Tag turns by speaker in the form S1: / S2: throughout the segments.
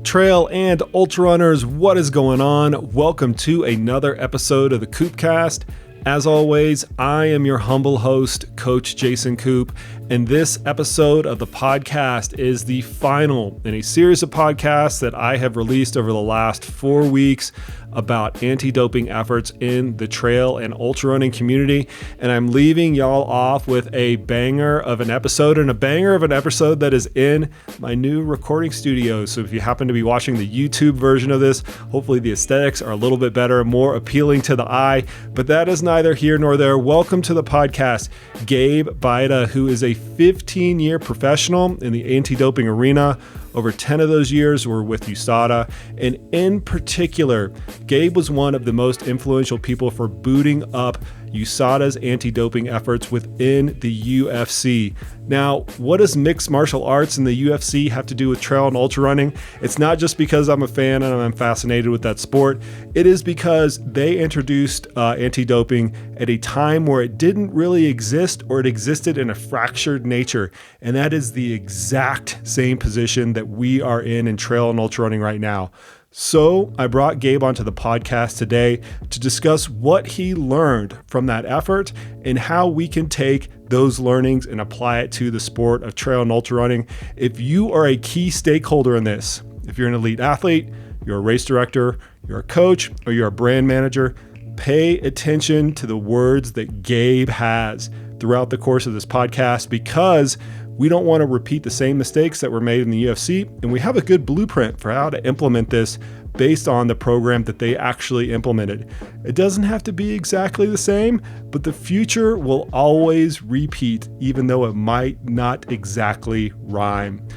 S1: Trail and ultra runners, what is going on? Welcome to another episode of the Koopcast. As always, I am your humble host, Coach Jason Koop, and this episode of the podcast is the final in a series of podcasts that I have released over the last 4 weeks about anti-doping efforts in the trail and ultra running community. And I'm leaving y'all off with a banger of an episode, and a banger of an episode that is in my new recording studio. So if you happen to be watching the YouTube version of this, hopefully the aesthetics are a little bit better, more appealing to the eye, but that is neither here nor there. Welcome to the podcast, Gabe Baida, who is a 15-year professional in the anti-doping arena. Over 10 of those years were with USADA, and in particular, Gabe was one of the most influential people for booting up USADA's anti-doping efforts within the UFC. Now, what does mixed martial arts and the UFC have to do with trail and ultra running? It's not just because I'm a fan and I'm fascinated with that sport. It is because they introduced anti-doping at a time where it didn't really exist, or it existed in a fractured nature. And that is the exact same position that we are in trail and ultra running right now. So I brought Gabe onto the podcast today to discuss what he learned from that effort and how we can take those learnings and apply it to the sport of trail and ultra running. If you are a key stakeholder in this, if you're an elite athlete, you're a race director, you're a coach, or you're a brand manager, pay attention to the words that Gabe has throughout the course of this podcast, because we don't want to repeat the same mistakes that were made in the UFC, and we have a good blueprint for how to implement this based on the program that they actually implemented. It doesn't have to be exactly the same, but the future will always repeat, even though it might not exactly rhyme.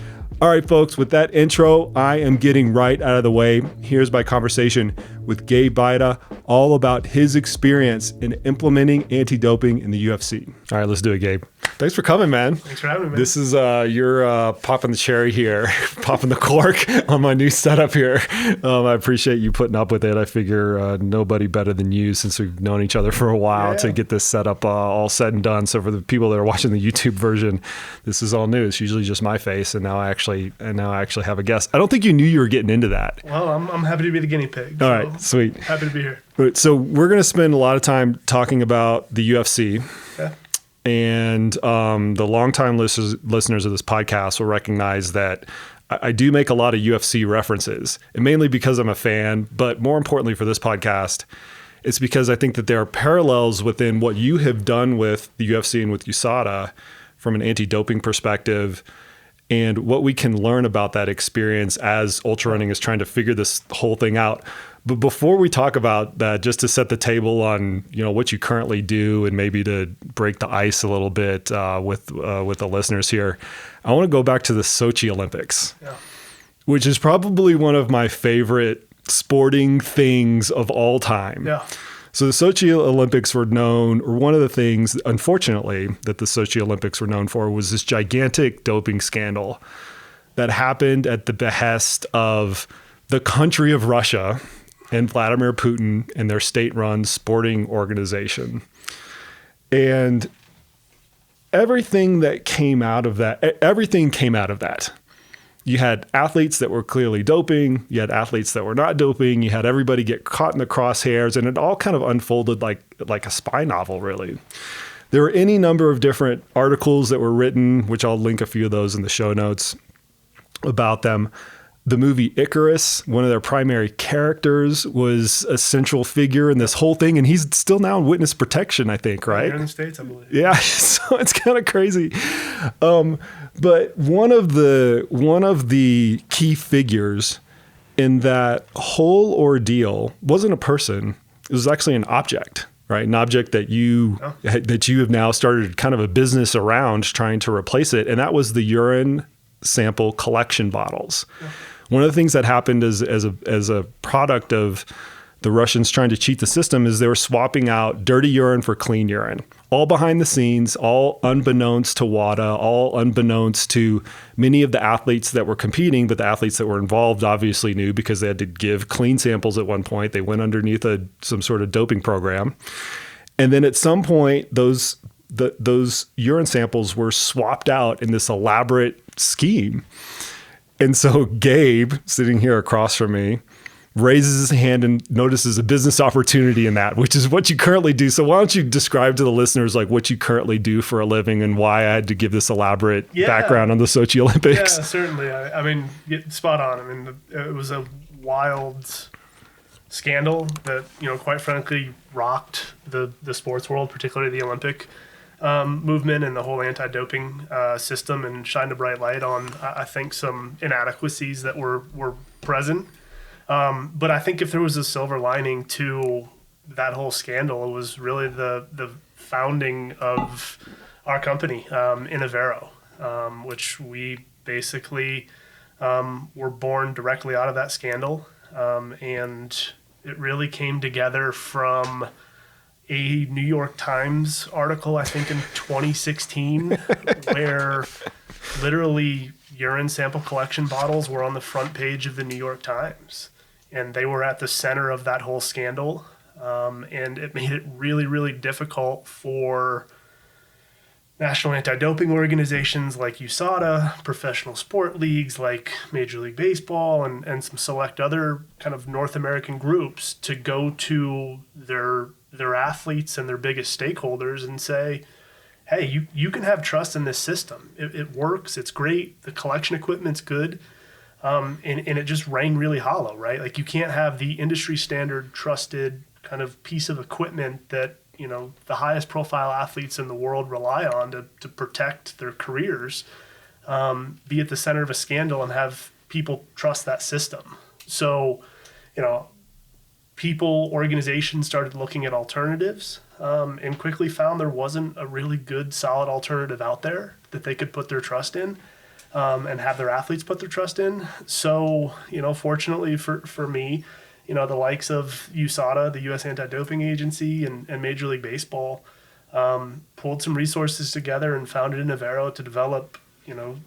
S1: All right, folks, with that intro, I am getting right out of the way. Here's my conversation with Gabe Baida, all about his experience in implementing anti-doping in the UFC. All right, let's do it, Gabe. Thanks for coming, man.
S2: Thanks for having me, man.
S1: This is, you're popping the cherry here, popping the cork on my new setup here. I appreciate you putting up with it. I figure nobody better than you, since we've known each other for a while, to get this setup all said and done. So for the people that are watching the YouTube version, this is all new. It's usually just my face, and now I actually have a guest. I don't think you knew you were getting into that.
S2: Well, I'm happy to be the guinea pig.
S1: All right, sweet.
S2: Happy to be here.
S1: So we're going to spend a lot of time talking about the UFC.
S2: Okay.
S1: And the longtime listeners of this podcast will recognize that I do make a lot of UFC references, and mainly because I'm a fan, but more importantly for this podcast, it's because I think that there are parallels within what you have done with the UFC and with USADA from an anti-doping perspective, and what we can learn about that experience as ultra running is trying to figure this whole thing out. But before we talk about that, just to set the table on, what you currently do, and maybe to break the ice a little bit with the listeners here, I want to go back to the Sochi Olympics, which is probably one of my favorite sporting things of all time.
S2: Yeah.
S1: So the Sochi Olympics were known, or one of the things, unfortunately, that the Sochi Olympics were known for was this gigantic doping scandal that happened at the behest of the country of Russia and Vladimir Putin and their state-run sporting organization. And everything came out of that. You had athletes that were clearly doping. You had athletes that were not doping. You had everybody get caught in the crosshairs, and it all kind of unfolded like a spy novel, really. There were any number of different articles that were written, which I'll link a few of those in the show notes, about them. The movie Icarus, one of their primary characters, was a central figure in this whole thing, and he's still now in witness protection, I think, right?
S2: Here in the States, I believe.
S1: Yeah, so it's kind of crazy. But one of the key figures in that whole ordeal wasn't a person; it was actually an object, right? An object that you have now started kind of a business around trying to replace it, and that was the urine sample collection bottles. Yeah. One of the things that happened as a product of the Russians trying to cheat the system is they were swapping out dirty urine for clean urine, all behind the scenes, all unbeknownst to WADA, all unbeknownst to many of the athletes that were competing, but the athletes that were involved obviously knew because they had to give clean samples at one point. They went underneath some sort of doping program. And then at some point, those urine samples were swapped out in this elaborate scheme. And so Gabe, sitting here across from me, raises his hand and notices a business opportunity in that, which is what you currently do. So why don't you describe to the listeners like what you currently do for a living and why I had to give this elaborate background on the Sochi Olympics?
S2: Yeah, certainly. I mean, spot on. I mean, it was a wild scandal that, quite frankly, rocked the sports world, particularly the Olympic movement and the whole anti-doping system, and shined a bright light on, I think, some inadequacies that were present. But I think if there was a silver lining to that whole scandal, it was really the founding of our company, Innovera, which we basically were born directly out of that scandal. And it really came together from a New York Times article, I think in 2016, where literally urine sample collection bottles were on the front page of the New York Times. And they were at the center of that whole scandal. And it made it really, really difficult for national anti-doping organizations like USADA, professional sport leagues like Major League Baseball, and some select other kind of North American groups to go to their athletes and their biggest stakeholders and say, hey, you can have trust in this system. It works. It's great. The collection equipment's good. And it just rang really hollow, right? Like you can't have the industry standard trusted kind of piece of equipment that, the highest profile athletes in the world rely on to protect their careers, be at the center of a scandal and have people trust that system. So, organizations started looking at alternatives, and quickly found there wasn't a really good, solid alternative out there that they could put their trust in. And have their athletes put their trust in. So, fortunately for me, the likes of USADA, the U.S. Anti-Doping Agency, and Major League Baseball pulled some resources together and founded Innovera to develop,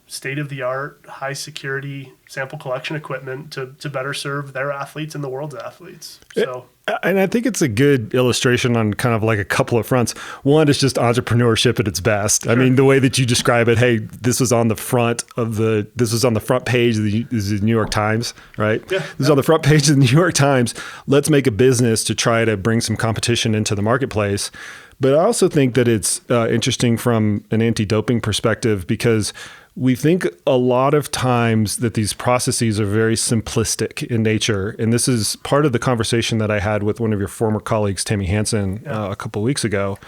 S2: state-of-the-art, high-security sample collection equipment to better serve their athletes and the world's athletes. So.
S1: And I think it's a good illustration on kind of like a couple of fronts. One is just entrepreneurship at its best. Sure. I mean, the way that you describe it, hey, this was on the front page of the New York Times, right? Yeah. This is on the front page of the New York Times. Let's make a business to try to bring some competition into the marketplace. But I also think that it's interesting from an anti-doping perspective because we think a lot of times that these processes are very simplistic in nature. And this is part of the conversation that I had with one of your former colleagues, Tammy Hansen, a couple of weeks ago,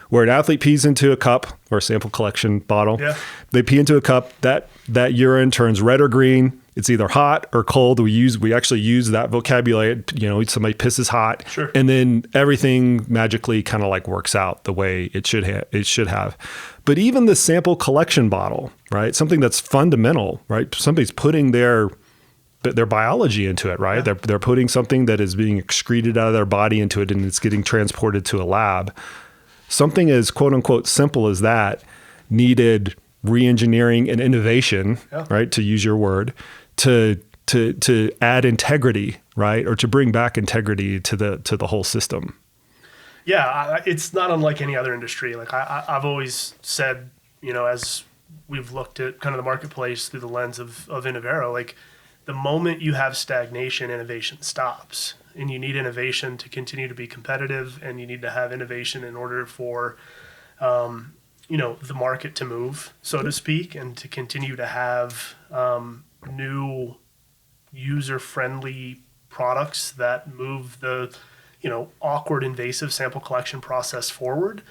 S1: where an athlete pees into a cup or a sample collection bottle. Yeah. They pee into a cup, that urine turns red or green. It's either hot or cold. We actually use that vocabulary. Somebody pisses hot, sure, and then everything magically kind of like works out the way it should have. But even the sample collection bottle, right? Something that's fundamental, right? Somebody's putting their biology into it, right? Yeah. They're putting something that is being excreted out of their body into it, and it's getting transported to a lab. Something as quote unquote simple as that needed re-engineering and innovation, right? To use your word, to add integrity, right? Or to bring back integrity to the whole system.
S2: Yeah, it's not unlike any other industry. Like I've always said, as we've looked at kind of the marketplace through the lens of Innovera, like the moment you have stagnation, innovation stops. And you need innovation to continue to be competitive, and you need to have innovation in order for the market to move, so to speak, and to continue to have new user-friendly products that move the awkward invasive sample collection process forward.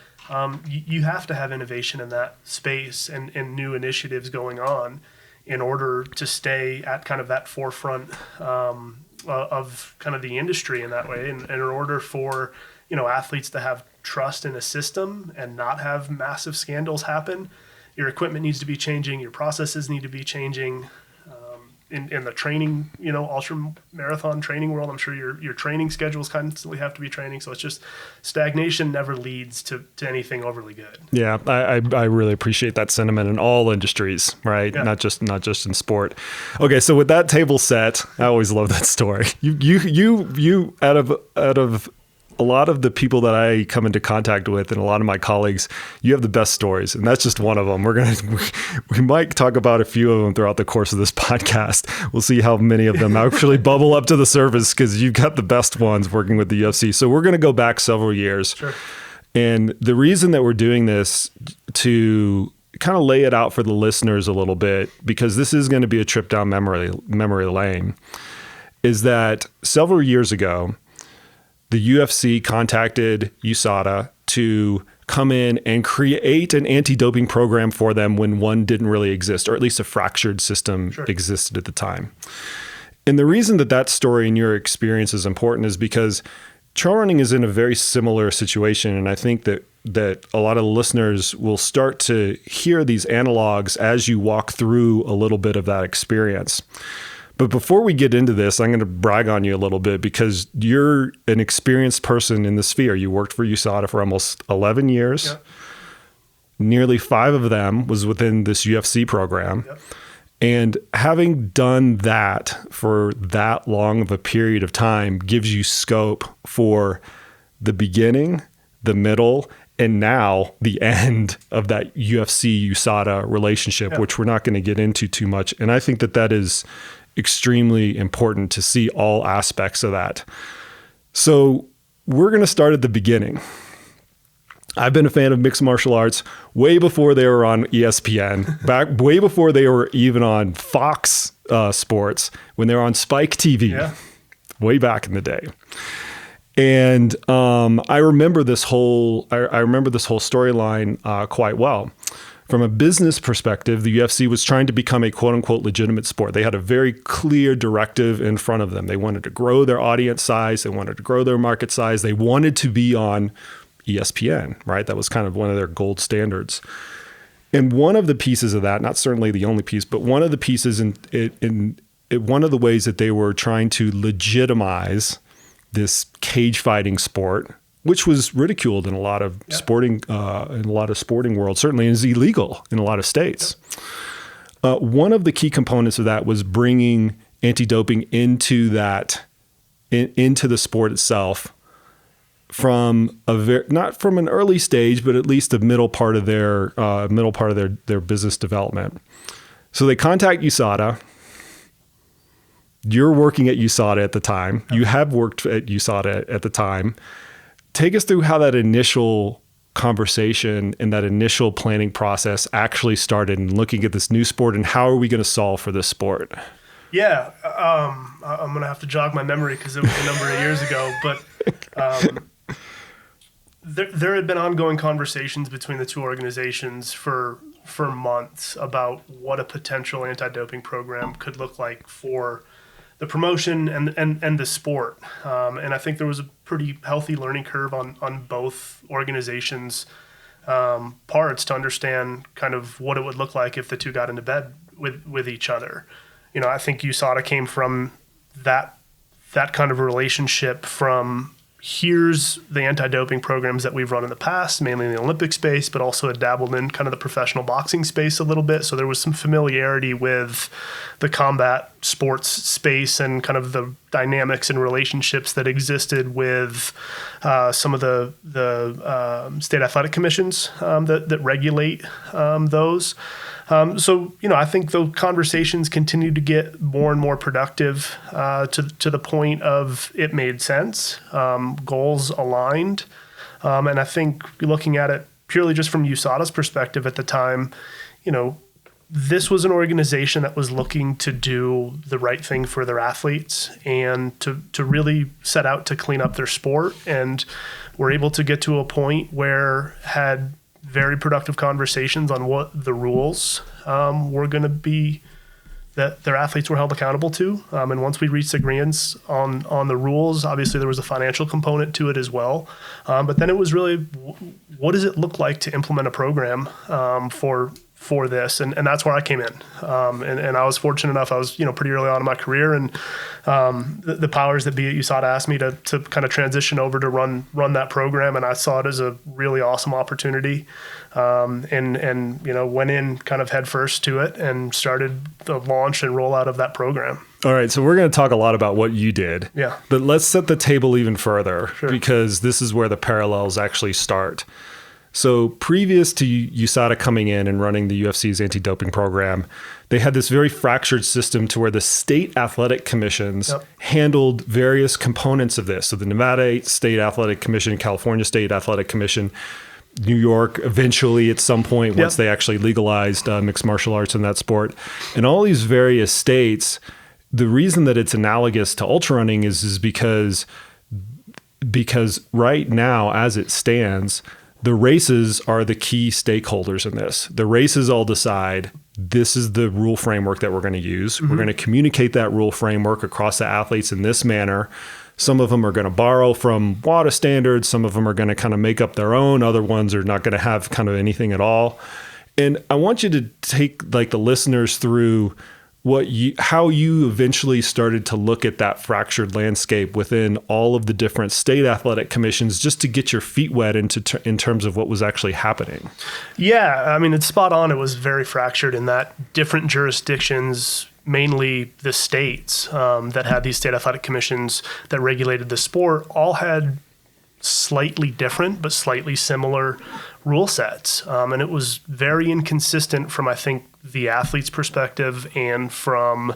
S2: You have to have innovation in that space and new initiatives going on in order to stay at kind of that forefront of kind of the industry in that way, and in order for athletes to have trust in a system and not have massive scandals happen. Your equipment needs to be changing, your processes need to be changing. In the training, ultra marathon training world, I'm sure your training schedules constantly have to be training. So it's just stagnation never leads to anything overly good.
S1: Yeah, I really appreciate that sentiment in all industries, right? Yeah. Not just in sport. Okay, so with that table set, I always love that story. You out of a lot of the people that I come into contact with and a lot of my colleagues, you have the best stories, and that's just one of them. We might talk about a few of them throughout the course of this podcast. We'll see how many of them actually bubble up to the surface, because you've got the best ones working with the UFC. So we're going to go back several years.
S2: Sure.
S1: And the reason that we're doing this, to kind of lay it out for the listeners a little bit, because this is going to be a trip down memory lane, is that several years ago, the UFC contacted USADA to come in and create an anti-doping program for them when one didn't really exist, or at least a fractured system existed at the time. And the reason that story and your experience is important is because trail running is in a very similar situation. And I think that a lot of the listeners will start to hear these analogs as you walk through a little bit of that experience. But before we get into this, I'm going to brag on you a little bit, because you're an experienced person in the sphere. You worked for USADA for almost 11 years. Yep. Nearly 5 of them was within this UFC program. Yep. And having done that for that long of a period of time gives you scope for the beginning, the middle, and now the end of that UFC USADA relationship, which we're not going to get into too much. And I think that is extremely important to see all aspects of that. So we're going to start at the beginning. I've been a fan of mixed martial arts way before they were on ESPN, back way before they were even on Fox Sports, when they were on Spike TV, way back in the day. And I remember this whole storyline quite well. From a business perspective, the UFC was trying to become a quote unquote legitimate sport. They had a very clear directive in front of them. They wanted to grow their audience size. They wanted to grow their market size. They wanted to be on ESPN, right? That was kind of one of their gold standards. And one of the pieces of that, not certainly the only piece, but one of the pieces in one of the ways that they were trying to legitimize this cage fighting sport, which was ridiculed in a lot of sporting world, certainly is illegal in a lot of states. One of the key components of that was bringing anti-doping into the sport itself, from not from an early stage, but at least the middle part of their business development. So they contact USADA. You're working at USADA at the time. You have worked at USADA at the time. Take us through how that initial conversation and that initial planning process actually started, and looking at this new sport, and how are we going to solve for this sport?
S2: Yeah, I'm going to have to jog my memory because it was a number of years ago, but there had been ongoing conversations between the two organizations for months about what a potential anti-doping program could look like for the promotion and the sport. And I think there was a pretty healthy learning curve on both organizations' parts to understand kind of what it would look like if the two got into bed with each other. You know, I think USADA came from that kind of a relationship from, here's the anti-doping programs that we've run in the past, mainly in the Olympic space, but also had dabbled in kind of the professional boxing space a little bit. So there was some familiarity with the combat sports space and kind of the dynamics and relationships that existed with some of the state athletic commissions that regulate those. So, you know, I think the conversations continue to get more and more productive to the point of it made sense, goals aligned. And I think looking at it purely just from USADA's perspective at the time, you know, this was an organization that was looking to do the right thing for their athletes and to really set out to clean up their sport. And were able to get to a point where had very productive conversations on what the rules were going to be that their athletes were held accountable to. And once we reached agreements on the rules, obviously there was a financial component to it as well. But then it was really, what does it look like to implement a program for this? And that's where I came in. And I was fortunate enough, I was, pretty early on in my career, and the powers that be at USADA asked me to kind of transition over to run that program. And I saw it as a really awesome opportunity. And went in kind of head first to it and started the launch and rollout of that program.
S1: All right, so we're going to talk a lot about what you did.
S2: Yeah.
S1: But let's set the table even further
S2: Sure.
S1: because this is where the parallels actually start. So previous to USADA coming in and running the UFC's anti-doping program, they had this very fractured system to where the state athletic commissions handled various components of this. So the Nevada State Athletic Commission, California State Athletic Commission, New York eventually at some point once they actually legalized mixed martial arts in that sport. And all these various states, the reason that it's analogous to ultrarunning is because right now, as it stands, the races are the key stakeholders in this. The races all decide this is the rule framework that we're going to use. We're going to communicate that rule framework across the athletes in this manner. Some of them are going to borrow from WADA standards. Some of them are going to kind of make up their own. Other ones are not going to have kind of anything at all. And I want you to take like the listeners through how you eventually started to look at that fractured landscape within all of the different state athletic commissions, just to get your feet wet in terms of what was actually happening.
S2: Yeah, I mean, it's spot on. It was very fractured in that different jurisdictions, mainly the states that had these state athletic commissions that regulated the sport, all had slightly different but slightly similar rule sets. And it was very inconsistent from, I think, the athlete's perspective and from,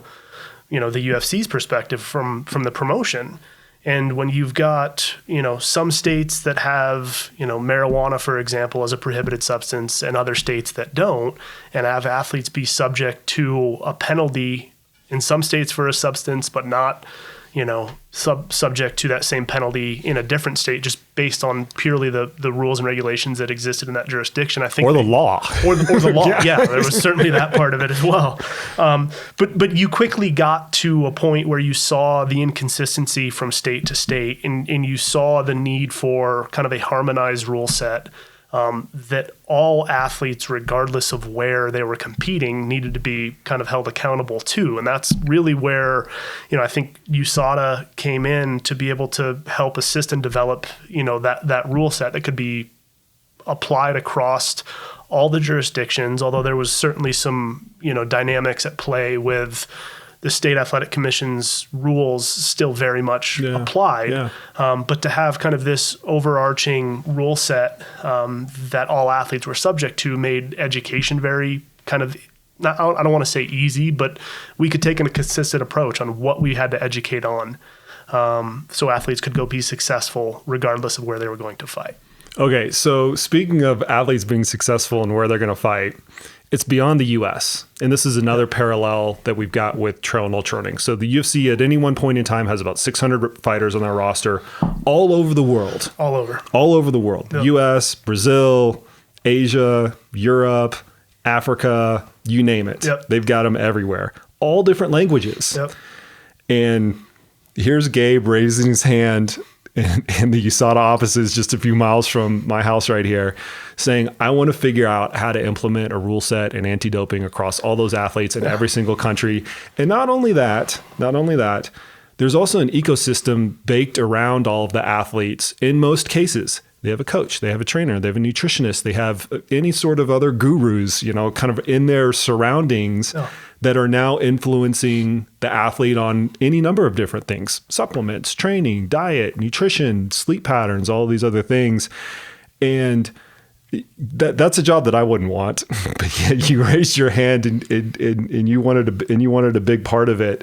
S2: the UFC's perspective from the promotion. And when you've got, some states that have, marijuana, for example, as a prohibited substance and other states that don't, and have athletes be subject to a penalty in some states for a substance, but not, subject to that same penalty in a different state, just based on purely the rules and regulations that existed in that jurisdiction. I think,
S1: or the law,
S2: or the law. Yeah, there was certainly that part of it as well. But you quickly got to a point where you saw the inconsistency from state to state, and you saw the need for kind of a harmonized rule set. That all athletes, regardless of where they were competing, needed to be kind of held accountable to. And that's really where, I think USADA came in to be able to help assist and develop, that rule set that could be applied across all the jurisdictions, although there was certainly some, dynamics at play with the state athletic commission's rules still very much applied. Yeah. But to have kind of this overarching rule set that all athletes were subject to made education very kind of, I don't want to say easy, but we could take a consistent approach on what we had to educate on so athletes could go be successful regardless of where they were going to fight.
S1: Okay, so speaking of athletes being successful and where they're going to fight, it's beyond the U.S. And this is another parallel that we've got with trail and ultra running. So the UFC at any one point in time has about 600 fighters on their roster all over the world.
S2: All over the world.
S1: Yep. U.S., Brazil, Asia, Europe, Africa, you name it.
S2: Yep.
S1: They've got them everywhere. All different languages.
S2: Yep.
S1: And here's Gabe raising his hand in the USADA offices just a few miles from my house right here, saying, I want to figure out how to implement a rule set and anti-doping across all those athletes in every single country. And not only that, there's also an ecosystem baked around all of the athletes. In most cases, they have a coach, they have a trainer, they have a nutritionist, they have any sort of other gurus, kind of in their surroundings that are now influencing the athlete on any number of different things: supplements, training, diet, nutrition, sleep patterns, all of these other things. And that's a job that I wouldn't want. But yet you raised your hand and you wanted a big part of it.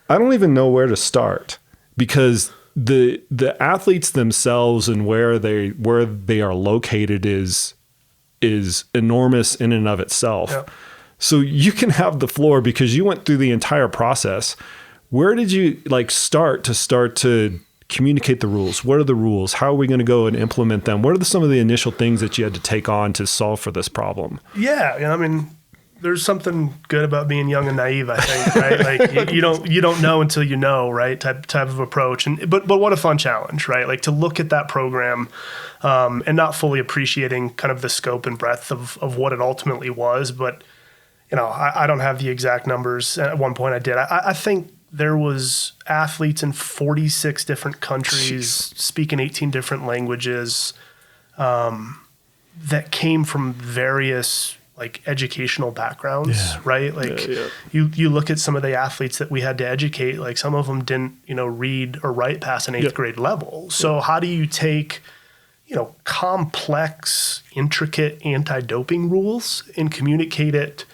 S1: I don't even know where to start, because the athletes themselves and where they are located is enormous in and of itself. Yeah. So you can have the floor because you went through the entire process. Where did you start to communicate the rules? What are the rules? How are we going to go and implement them? What are some of the initial things that you had to take on to solve for this problem?
S2: Yeah, I mean, there's something good about being young and naive, I think, right? Like you don't know until you know, right? Type of approach. But what a fun challenge, right? Like to look at that program and not fully appreciating kind of the scope and breadth of what it ultimately was. But I don't have the exact numbers. At one point I did. I think there was athletes in 46 different countries speaking 18 different languages that came from various like educational backgrounds, right? Like
S1: Yeah.
S2: you look at some of the athletes that we had to educate, like some of them didn't, read or write past an eighth grade level. So how do you take, complex, intricate anti-doping rules and communicate it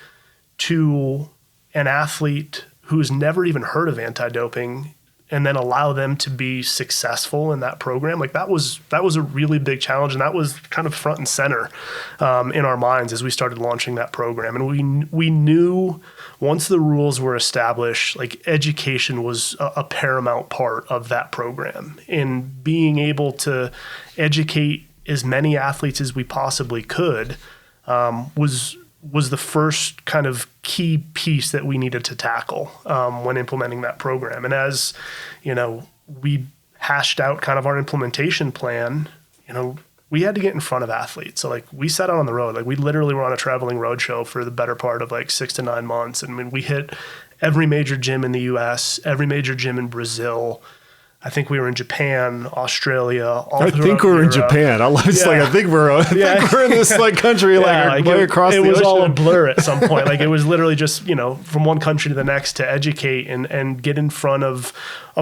S2: to an athlete who's never even heard of anti-doping and then allow them to be successful in that program? Like that was a really big challenge, and that was kind of front and center in our minds as we started launching that program. And we knew once the rules were established, like education was a paramount part of that program, and being able to educate as many athletes as we possibly could was the first kind of key piece that we needed to tackle when implementing that program. And as, we hashed out kind of our implementation plan, we had to get in front of athletes. So like we set out on the road, like we literally were on a traveling road show for the better part of like 6 to 9 months. And I mean, we hit every major gym in the US, every major gym in Brazil. I think we were in Japan, Australia.
S1: I think we're in Japan. I think we're in this like country, like way across the ocean.
S2: It was all a blur at some point. Like it was literally just, from one country to the next to educate and get in front of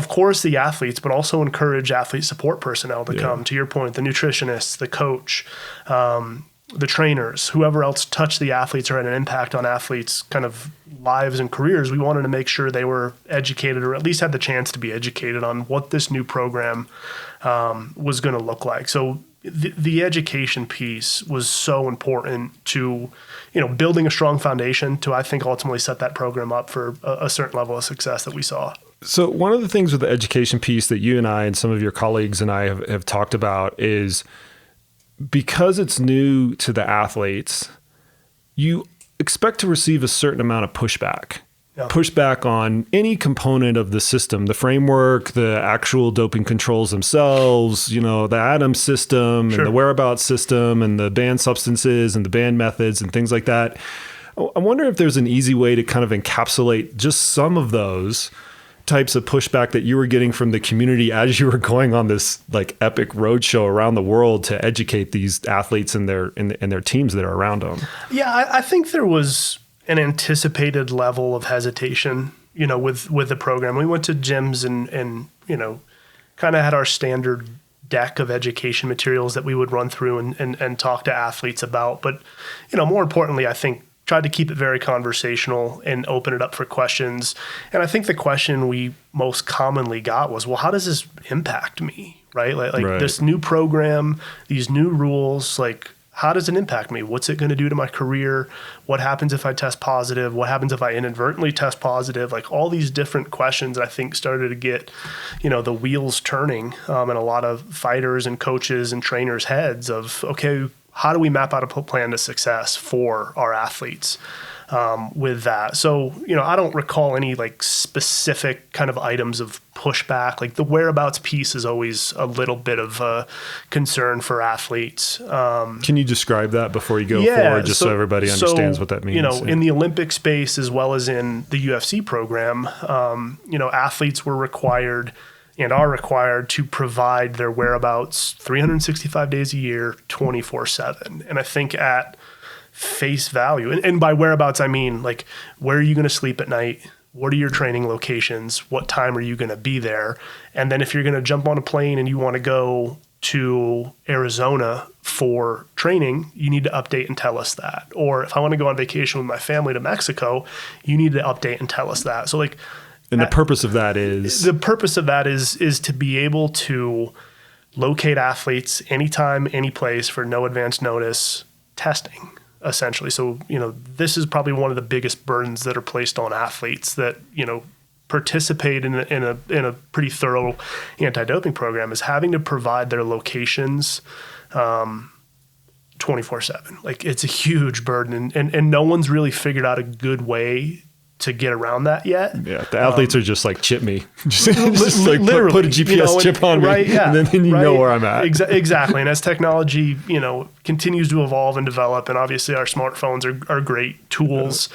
S2: course, the athletes, but also encourage athlete support personnel to come. To your point, the nutritionists, the coach, the trainers, whoever else touched the athletes or had an impact on athletes' kind of lives and careers. We wanted to make sure they were educated, or at least had the chance to be educated on what this new program was going to look like. So the education piece was so important to, building a strong foundation to, I think, ultimately set that program up for a certain level of success that we saw.
S1: So one of the things with the education piece that you and I and some of your colleagues and I have talked about is, because it's new to the athletes, you expect to receive a certain amount of pushback. Yeah. Pushback on any component of the system, the framework, the actual doping controls themselves, the ADAM system and the whereabouts system and the banned substances and the banned methods and things like that. I wonder if there's an easy way to kind of encapsulate just some of those types of pushback that you were getting from the community as you were going on this like epic roadshow around the world to educate these athletes and their teams that are around them.
S2: Yeah, I think there was an anticipated level of hesitation, with the program. We went to gyms and kind of had our standard deck of education materials that we would run through and talk to athletes about. But, more importantly, I think tried to keep it very conversational and open it up for questions. And I think the question we most commonly got was, well, how does this impact me? Right? Like this new program, these new rules, like how does it impact me? What's it going to do to my career? What happens if I test positive? What happens if I inadvertently test positive? Like all these different questions, I think, started to get, the wheels turning in a lot of fighters and coaches and trainers' heads of, okay, how do we map out a plan to success for our athletes with that? So, I don't recall any like specific kind of items of pushback. Like the whereabouts piece is always a little bit of a concern for athletes.
S1: Can you describe that before you go forward, just so everybody understands what that means?
S2: In the Olympic space as well as in the UFC program, athletes were required and are required to provide their whereabouts 365 days a year, 24/7. And I think at face value, and by whereabouts, I mean, like, where are you going to sleep at night? What are your training locations? What time are you going to be there? And then if you're going to jump on a plane and you want to go to Arizona for training, you need to update and tell us that. Or if I want to go on vacation with my family to Mexico, you need to update and tell us that. So like,
S1: and the purpose of that is?
S2: The purpose of that is to be able to locate athletes anytime, any place for no advance notice testing, essentially. So, this is probably one of the biggest burdens that are placed on athletes that, participate in a pretty thorough anti-doping program, is having to provide their locations 24/7. Like it's a huge burden and no one's really figured out a good way to get around that yet.
S1: Yeah, the athletes are just like, chip me. just like literally, put a GPS chip on me, and then you know where I'm at.
S2: Exactly. And as technology, continues to evolve and develop, and obviously our smartphones are great tools,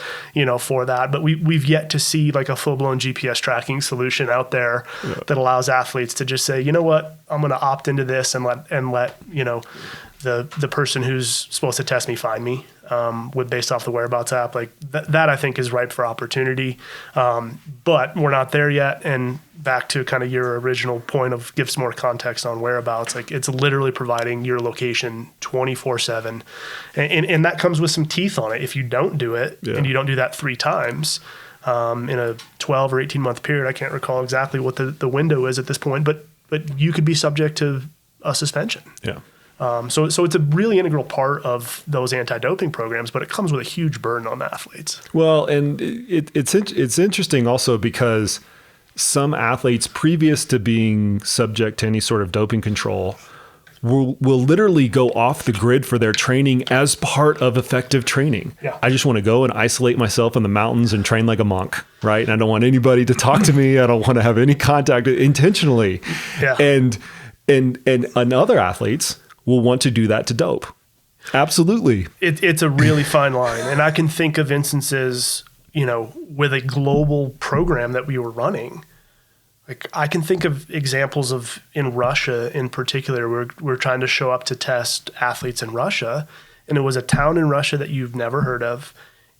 S2: for that. But we've yet to see like a full-blown GPS tracking solution out there that allows athletes to just say, you know what, I'm going to opt into this and let the person who's supposed to test me find me based off the whereabouts app. Like that I think is ripe for opportunity. But we're not there yet. And back to kind of your original point of give some more context on whereabouts. Like it's literally providing your location 24/7. And that comes with some teeth on it. If you don't do it and you don't do that 3 times in a 12 or 18 month period, I can't recall exactly what the window is at this point, but you could be subject to a suspension.
S1: Yeah.
S2: So it's a really integral part of those anti-doping programs, but it comes with a huge burden on athletes.
S1: Well, and it's interesting also because some athletes previous to being subject to any sort of doping control will literally go off the grid for their training as part of effective training.
S2: Yeah.
S1: I just want to go and isolate myself in the mountains and train like a monk, right? And I don't want anybody to talk to me. I don't want to have any contact intentionally.
S2: Yeah.
S1: And other athletes will want to do that to dope. Absolutely.
S2: It's a really fine line. And I can think of instances, with a global program that we were running. Like I can think of examples of in Russia in particular, we're trying to show up to test athletes in Russia. And it was a town in Russia that you've never heard of.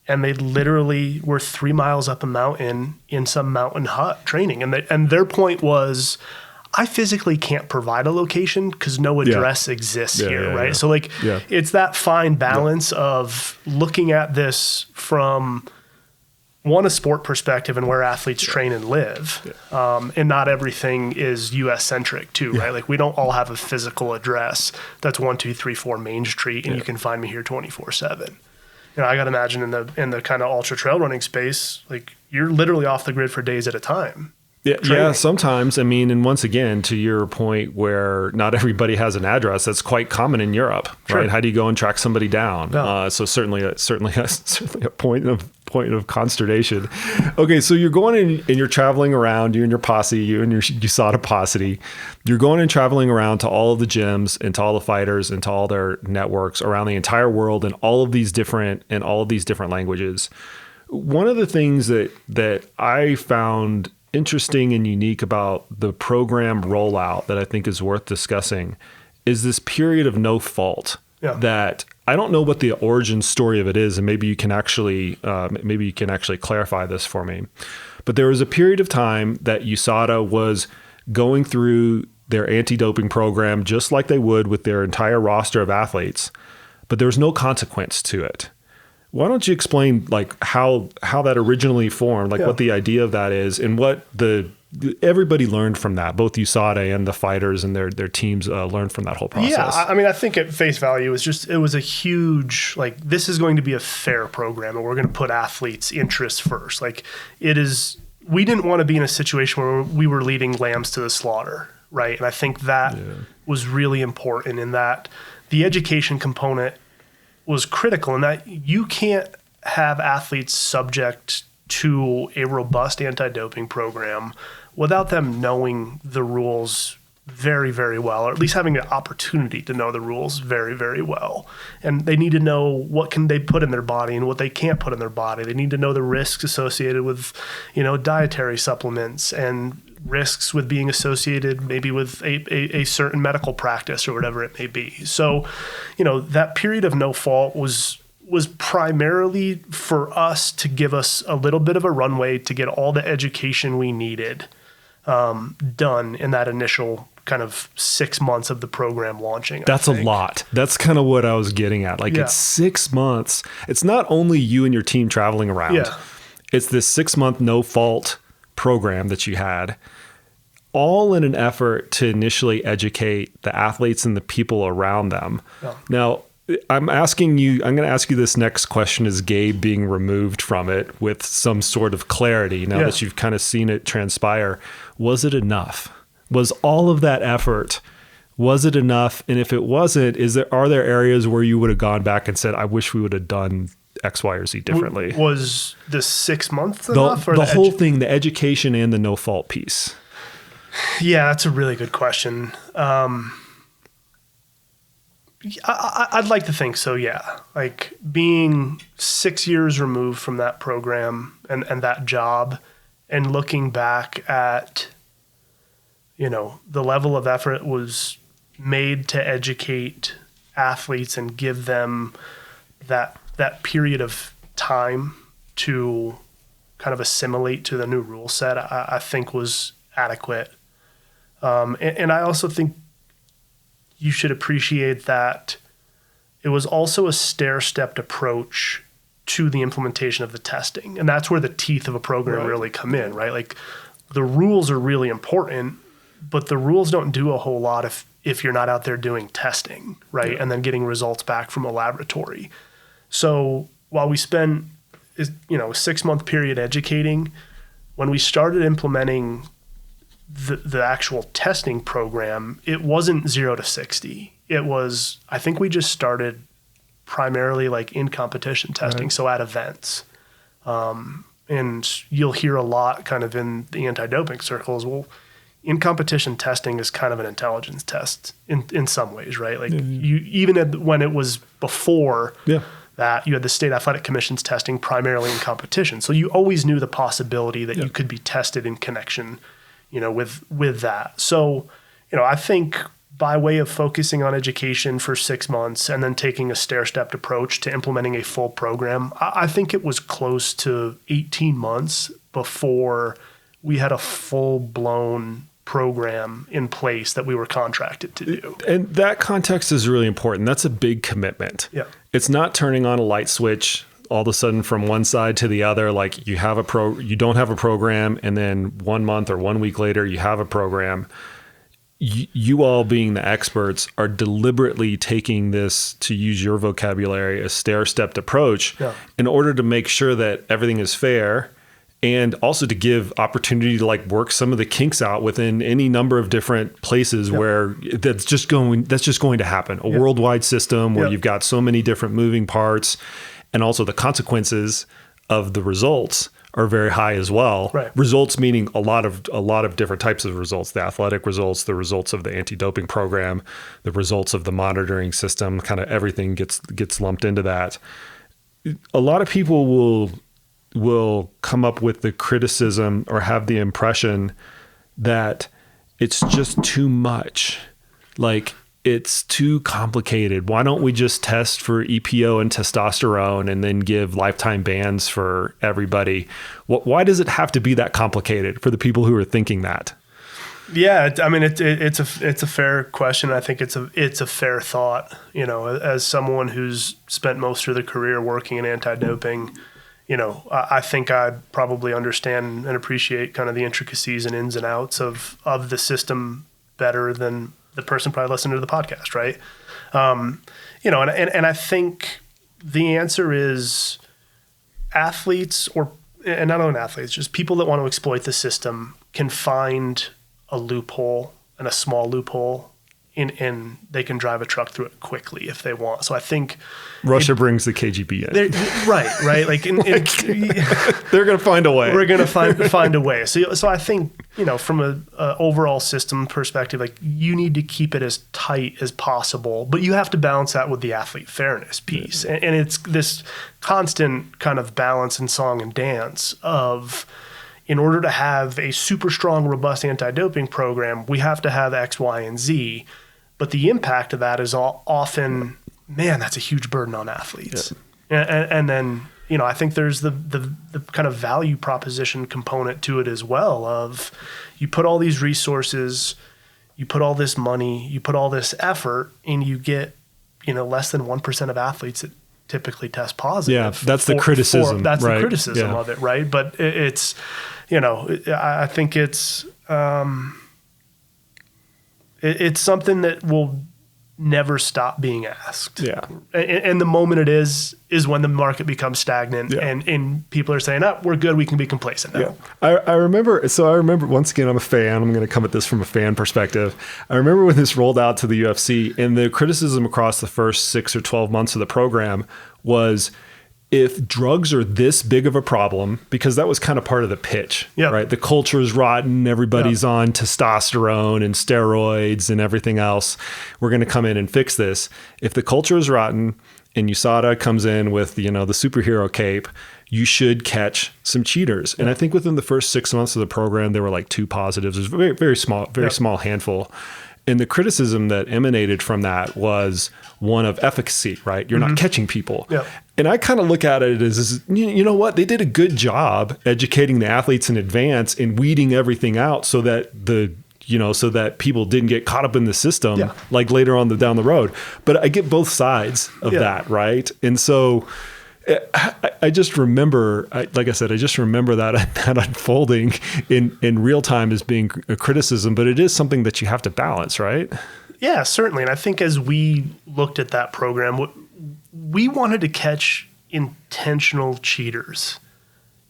S2: And they literally were 3 miles up a mountain in some mountain hut training. And their point was, I physically can't provide a location because no address exists here, right? So it's that fine balance of looking at this from a sport perspective and where athletes train and live. And not everything is US centric too, right? Like we don't all have a physical address that's 1, 2, 3, 4 Main Street and you can find me here 24/7. I got to imagine in the kind of ultra trail running space, like you're literally off the grid for days at a time.
S1: Yeah, sometimes. I mean, and once again, to your point where not everybody has an address, that's quite common in Europe, right? How do you go and track somebody down? No. So certainly a point of consternation. Okay, so you're going in and you're traveling around, you and your posse, you and your USADA posse. You're going and traveling around to all of the gyms and to all the fighters and to all their networks around the entire world in all of these different languages. One of the things that I found interesting and unique about the program rollout that I think is worth discussing is this period of no fault that I don't know what the origin story of it is. And maybe you can actually clarify this for me, but there was a period of time that USADA was going through their anti-doping program, just like they would with their entire roster of athletes, but there was no consequence to it. Why don't you explain like how that originally formed, like what the idea of that is and what everybody learned from that, both USADA and the fighters and their teams learned from that whole process?
S2: Yeah, I mean, I think at face value, it was a huge, like, this is going to be a fair program and we're going to put athletes' interests first. Like we didn't want to be in a situation where we were leading lambs to the slaughter, right? And I think that was really important in that the education component was critical in that you can't have athletes subject to a robust anti-doping program without them knowing the rules very, very well, or at least having the opportunity to know the rules very, very well. And they need to know what can they put in their body and what they can't put in their body. They need to know the risks associated with, dietary supplements and risks with being associated maybe with a certain medical practice or whatever it may be. So, that period of no fault was primarily for us to give us a little bit of a runway to get all the education we needed done in that initial kind of 6 months of the program launching.
S1: That's a lot. That's kind of what I was getting at. Like it's 6 months. It's not only you and your team traveling around. Yeah. It's this 6 month no fault program that you had, all in an effort to initially educate the athletes and the people around them. Yeah. Now, I'm going to ask you this next question as Gabe being removed from it with some sort of clarity now that you've kind of seen it transpire. Was it enough? Was all of that effort, was it enough? And if it wasn't, are there areas where you would have gone back and said, I wish we would have done X, Y, or Z differently?
S2: Was the 6 months enough?
S1: The whole thing, the education and the no fault piece.
S2: Yeah, that's a really good question. I'd like to think so, yeah. Like being 6 years removed from that program and that job and looking back at, the level of effort was made to educate athletes and give them that period of time to kind of assimilate to the new rule set, I think was adequate. And I also think you should appreciate that it was also a stair-stepped approach to the implementation of the testing. And that's where the teeth of a program really come in, right? Like the rules are really important, but the rules don't do a whole lot if you're not out there doing testing, right? Yeah. And then getting results back from a laboratory. So while we spent, a 6-month period educating, when we started implementing the actual testing program, it wasn't 0 to 60. It was, I think we just started primarily like in competition testing, right. So at events. And you'll hear a lot kind of in the anti-doping circles, well, in competition testing is kind of an intelligence test in some ways, right? Like you, even when it was before that, you had the state athletic commissions testing primarily in competition. So you always knew the possibility that you could be tested in connection, with that. So, I think by way of focusing on education for 6 months and then taking a stair-stepped approach to implementing a full program, I think it was close to 18 months before we had a full-blown program in place that we were contracted to do.
S1: And that context is really important. That's a big commitment.
S2: Yeah.
S1: It's not turning on a light switch all of a sudden from one side to the other, like you don't have a program, and then 1 month or 1 week later you have a program. You all being the experts are deliberately taking this, to use your vocabulary, a stair-stepped approach in order to make sure that everything is fair, and also to give opportunity to like work some of the kinks out within any number of different places where that's just going to happen. A worldwide system where you've got so many different moving parts, and also the consequences of the results are very high as well.
S2: Right.
S1: Results meaning a lot of different types of results: the athletic results, the results of the anti-doping program, the results of the monitoring system. Kind of everything gets lumped into that. A lot of people will come up with the criticism or have the impression that it's just too much. Like, it's too complicated. Why don't we just test for EPO and testosterone and then give lifetime bans for everybody? Why does it have to be that complicated for the people who are thinking that?
S2: Yeah, I mean, it's a fair question. I think it's a fair thought. As someone who's spent most of their career working in anti-doping, I think I'd probably understand and appreciate kind of the intricacies and ins and outs of the system better than the person probably listening to the podcast, right? And I think the answer is athletes, and not only athletes, just people that want to exploit the system can find a loophole, and a small loophole, and they can drive a truck through it quickly if they want. So I think
S1: Russia brings the KGB in.
S2: Right. Like,
S1: they're going to find a way.
S2: We're going to find a way. So I think, from a overall system perspective, like, you need to keep it as tight as possible, but you have to balance that with the athlete fairness piece. Yeah. And it's this constant kind of balance in song and dance of, in order to have a super strong, robust anti-doping program, we have to have X, Y, and Z. But the impact of that is often, man, that's a huge burden on athletes. Yeah. And then, I think there's the kind of value proposition component to it as well, of you put all these resources, you put all this money, you put all this effort, and you get, less than 1% of athletes that typically test positive.
S1: Yeah, that's the criticism.
S2: That's the criticism of it, right? But it's, I think it's something that will never stop being asked. Yeah. And the moment it is when the market becomes stagnant and people are saying, we're good, we can be complacent now.
S1: Yeah. I remember, once again, I'm a fan. I'm going to come at this from a fan perspective. I remember when this rolled out to the UFC, and the criticism across the first 6 or 12 months of the program was, if drugs are this big of a problem, because that was kind of part of the pitch, right? The culture is rotten. Everybody's on testosterone and steroids and everything else. We're going to come in and fix this. If the culture is rotten and USADA comes in with, the superhero cape, you should catch some cheaters. And I think within the first 6 months of the program, there were like 2 positives. It was very, very small, small handful. And the criticism that emanated from that was one of efficacy, right? You're not catching people.
S2: Yep.
S1: And I kind of look at it as, you know what? They did a good job educating the athletes in advance and weeding everything out so that so that people didn't get caught up in the system like later on down the road. But I get both sides of that, right? And so I just remember, like I said, I just remember that unfolding in real time as being a criticism, but it is something that you have to balance, right?
S2: Yeah, certainly. And I think as we looked at that program, we wanted to catch intentional cheaters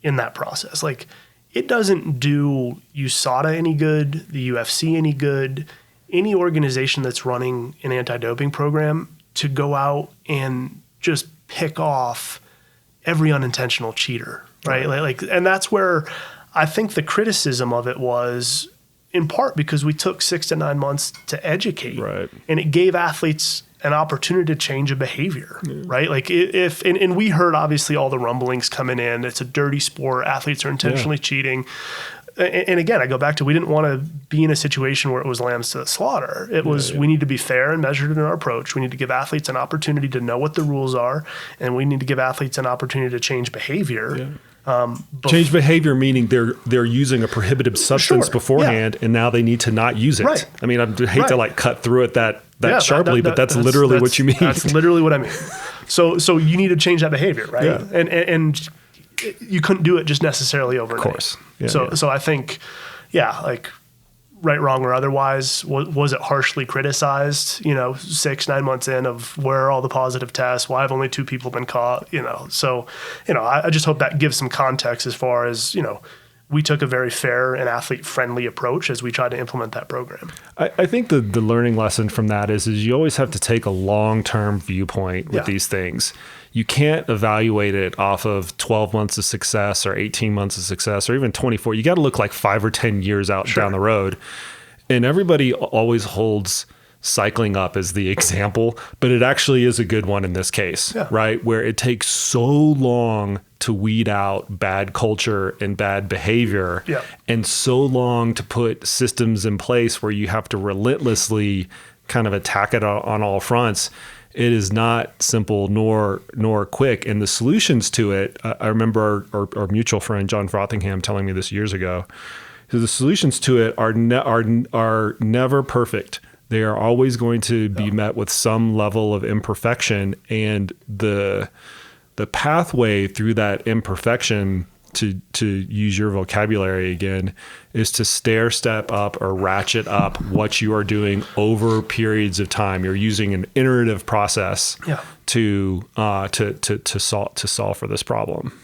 S2: in that process. Like, it doesn't do USADA any good, the UFC any good, any organization that's running an anti-doping program to go out and just pick off every unintentional cheater, right? Like, and that's where I think the criticism of it was in part because we took 6 to 9 months to educate, and it gave athletes an opportunity to change a behavior, right? Like and we heard obviously all the rumblings coming in. It's a dirty sport. Athletes are intentionally cheating. And again, I go back to, we didn't want to be in a situation where it was lambs to the slaughter. It was, we need to be fair and measured in our approach. We need to give athletes an opportunity to know what the rules are, and we need to give athletes an opportunity to change behavior.
S1: Change behavior meaning they're using a prohibitive substance beforehand, and now they need to not use it. Right. I mean, I hate to like cut through it that sharply, but that's literally what you mean.
S2: That's literally what I mean. So you need to change that behavior, right? Yeah. And you couldn't do it just necessarily overnight.
S1: Of course. Yeah,
S2: so I think, like right, wrong, or otherwise, was it harshly criticized, 6-9 months in of where are all the positive tests? Why have only 2 people been caught? So, I just hope that gives some context as far as, we took a very fair and athlete-friendly approach as we tried to implement that program.
S1: I think the learning lesson from that is you always have to take a long-term viewpoint with these things. You can't evaluate it off of 12 months of success or 18 months of success or even 24. You got to look like 5 or 10 years out down the road. And everybody always holds cycling up as the example, but it actually is a good one in this case, right? Where it takes so long to weed out bad culture and bad behavior, and so long to put systems in place where you have to relentlessly kind of attack it on all fronts. It is not simple nor quick. And the solutions to it, I remember our mutual friend John Frothingham telling me this years ago. So the solutions to it are never perfect. They are always going to be met with some level of imperfection, and the pathway through that imperfection, to use your vocabulary again, is to stair step up or ratchet up what you are doing over periods of time. You're using an iterative process to solve for this problem.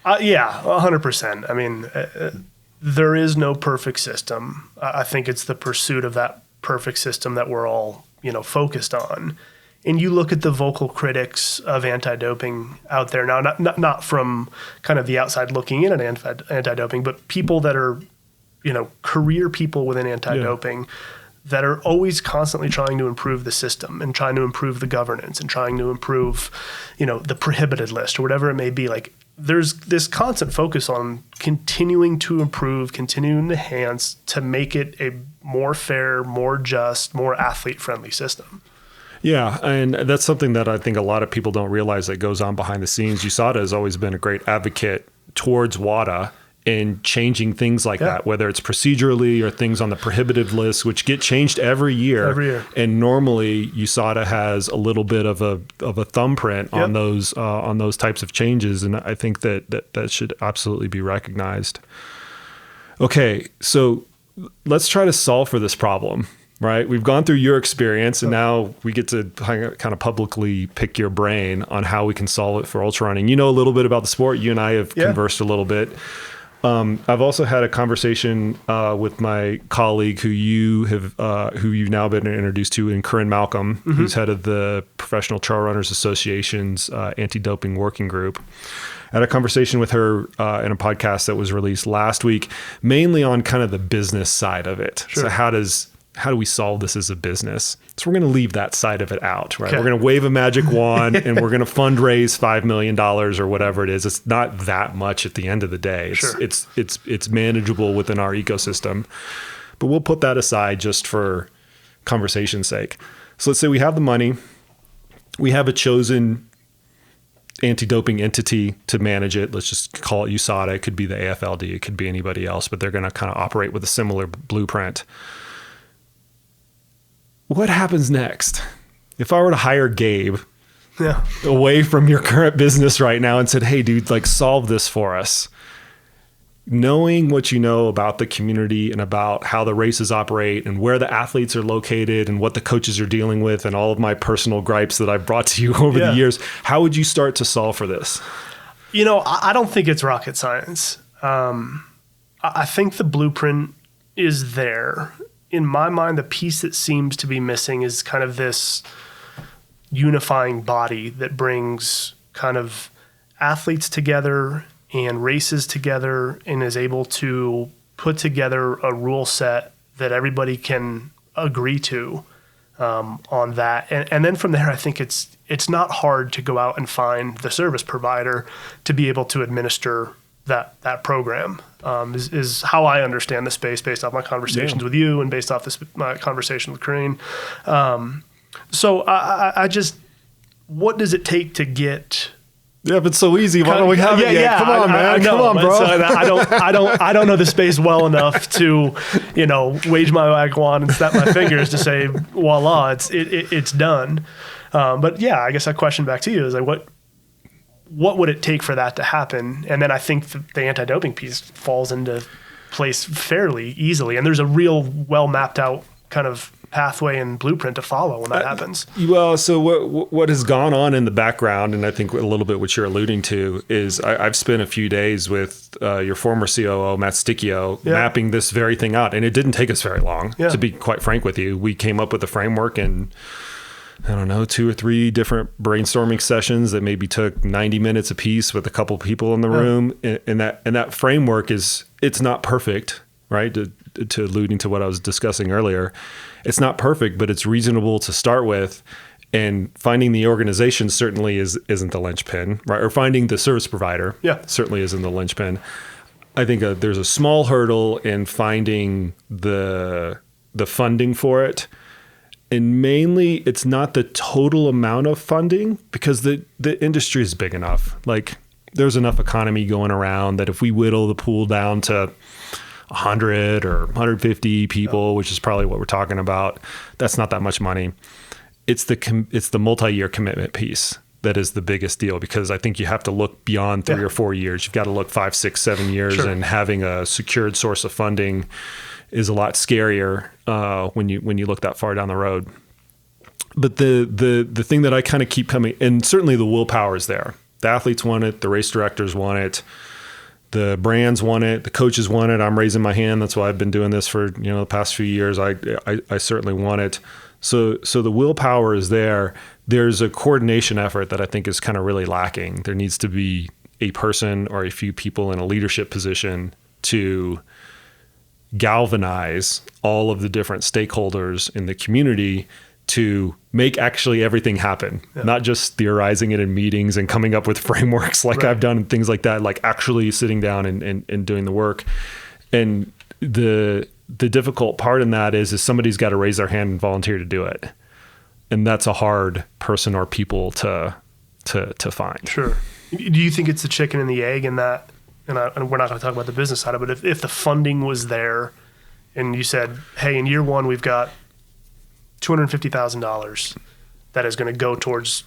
S2: 100%. I mean, there is no perfect system. I think it's the pursuit of that perfect system that we're all, focused on. And you look at the vocal critics of anti-doping out there now, not from kind of the outside looking in at anti-doping, but people that are, career people within anti-doping that are always constantly trying to improve the system and trying to improve the governance and trying to improve, the prohibited list or whatever it may be. Like, there's this constant focus on continuing to improve, continuing to enhance to make it a more fair, more just, more athlete-friendly system.
S1: Yeah, and that's something that I think a lot of people don't realize that goes on behind the scenes. USADA has always been a great advocate towards WADA in changing things like that, whether it's procedurally or things on the prohibitive list, which get changed every year. And normally USADA has a little bit of a thumbprint on those types of changes, and I think that should absolutely be recognized. Okay, so let's try to solve for this problem. Right. We've gone through your experience, and now we get to kind of publicly pick your brain on how we can solve it for ultrarunning. You know a little bit about the sport. You and I have conversed a little bit. I've also had a conversation with my colleague who you've now been introduced to, in Corinne Malcolm, who's head of the Professional Trail Runners Association's anti-doping working group. I had a conversation with her in a podcast that was released last week, mainly on kind of the business side of it. Sure. So how do we solve this as a business? So we're going to leave that side of it out, right? Okay. We're going to wave a magic wand and we're going to fundraise $5 million or whatever it is. It's not that much at the end of the day. It's manageable within our ecosystem, but we'll put that aside just for conversation's sake. So let's say we have the money, we have a chosen anti-doping entity to manage it. Let's just call it USADA. It could be the AFLD. It could be anybody else, but they're going to kind of operate with a similar blueprint. What happens next? If I were to hire Gabe away from your current business right now and said, hey, dude, like solve this for us. Knowing what you know about the community and about how the races operate and where the athletes are located and what the coaches are dealing with and all of my personal gripes that I've brought to you over the years, how would you start to solve for this?
S2: You know, I don't think it's rocket science. I think the blueprint is there. In my mind, the piece that seems to be missing is kind of this unifying body that brings kind of athletes together and races together and is able to put together a rule set that everybody can agree to on that. And then from there, I think it's not hard to go out and find the service provider to be able to administer that program, is how I understand the space based off my conversations with you and based off my conversation with Crane. So I just, what does it take to get...
S1: Yeah, if it's so easy, why don't we have it yet? Come on, man. Come on, bro. So
S2: I don't know the space well enough to, wage my wagwan and snap my fingers to say, voila, it's done. But yeah, I guess that question back to you is like, what would it take for that to happen? And then I think the anti-doping piece falls into place fairly easily. And there's a real well mapped out kind of pathway and blueprint to follow when that happens.
S1: Well, so what has gone on in the background, and I think a little bit what you're alluding to, is I've spent a few days with your former COO, Matt Sticchio, mapping this very thing out. And it didn't take us very long, to be quite frank with you. We came up with a framework in, I don't know, 2 or 3 different brainstorming sessions that maybe took 90 minutes apiece with a couple people in the room. And that framework it's not perfect, right? To alluding to what I was discussing earlier, it's not perfect, but it's reasonable to start with. And finding the organization certainly isn't the linchpin, right? Or finding the service provider certainly isn't the linchpin. I think there's a small hurdle in finding the funding for it. And mainly it's not the total amount of funding, because the industry is big enough. Like there's enough economy going around that if we whittle the pool down to 100 or 150 people, which is probably what we're talking about, that's not that much money. It's the multi-year commitment piece that is the biggest deal, because I think you have to look beyond 3 or 4 years. You've got to look 5, 6, 7 years, and having a secured source of funding is a lot scarier when you look that far down the road. But the thing that I kind of keep coming, and certainly the willpower is there. The athletes want it, the race directors want it, the brands want it, the coaches want it. I'm raising my hand. That's why I've been doing this for the past few years. I certainly want it. So the willpower is there. There's a coordination effort that I think is kind of really lacking. There needs to be a person or a few people in a leadership position to galvanize all of the different stakeholders in the community to make actually everything happen, not just theorizing it in meetings and coming up with frameworks like I've done and things like that, like actually sitting down and doing the work. And the difficult part in that is somebody's got to raise their hand and volunteer to do it. And that's a hard person or people to find.
S2: Sure. Do you think it's the chicken and the egg in that? And we're not going to talk about the business side of it, but if the funding was there and you said, hey, in year one, we've got $250,000 that is going to go towards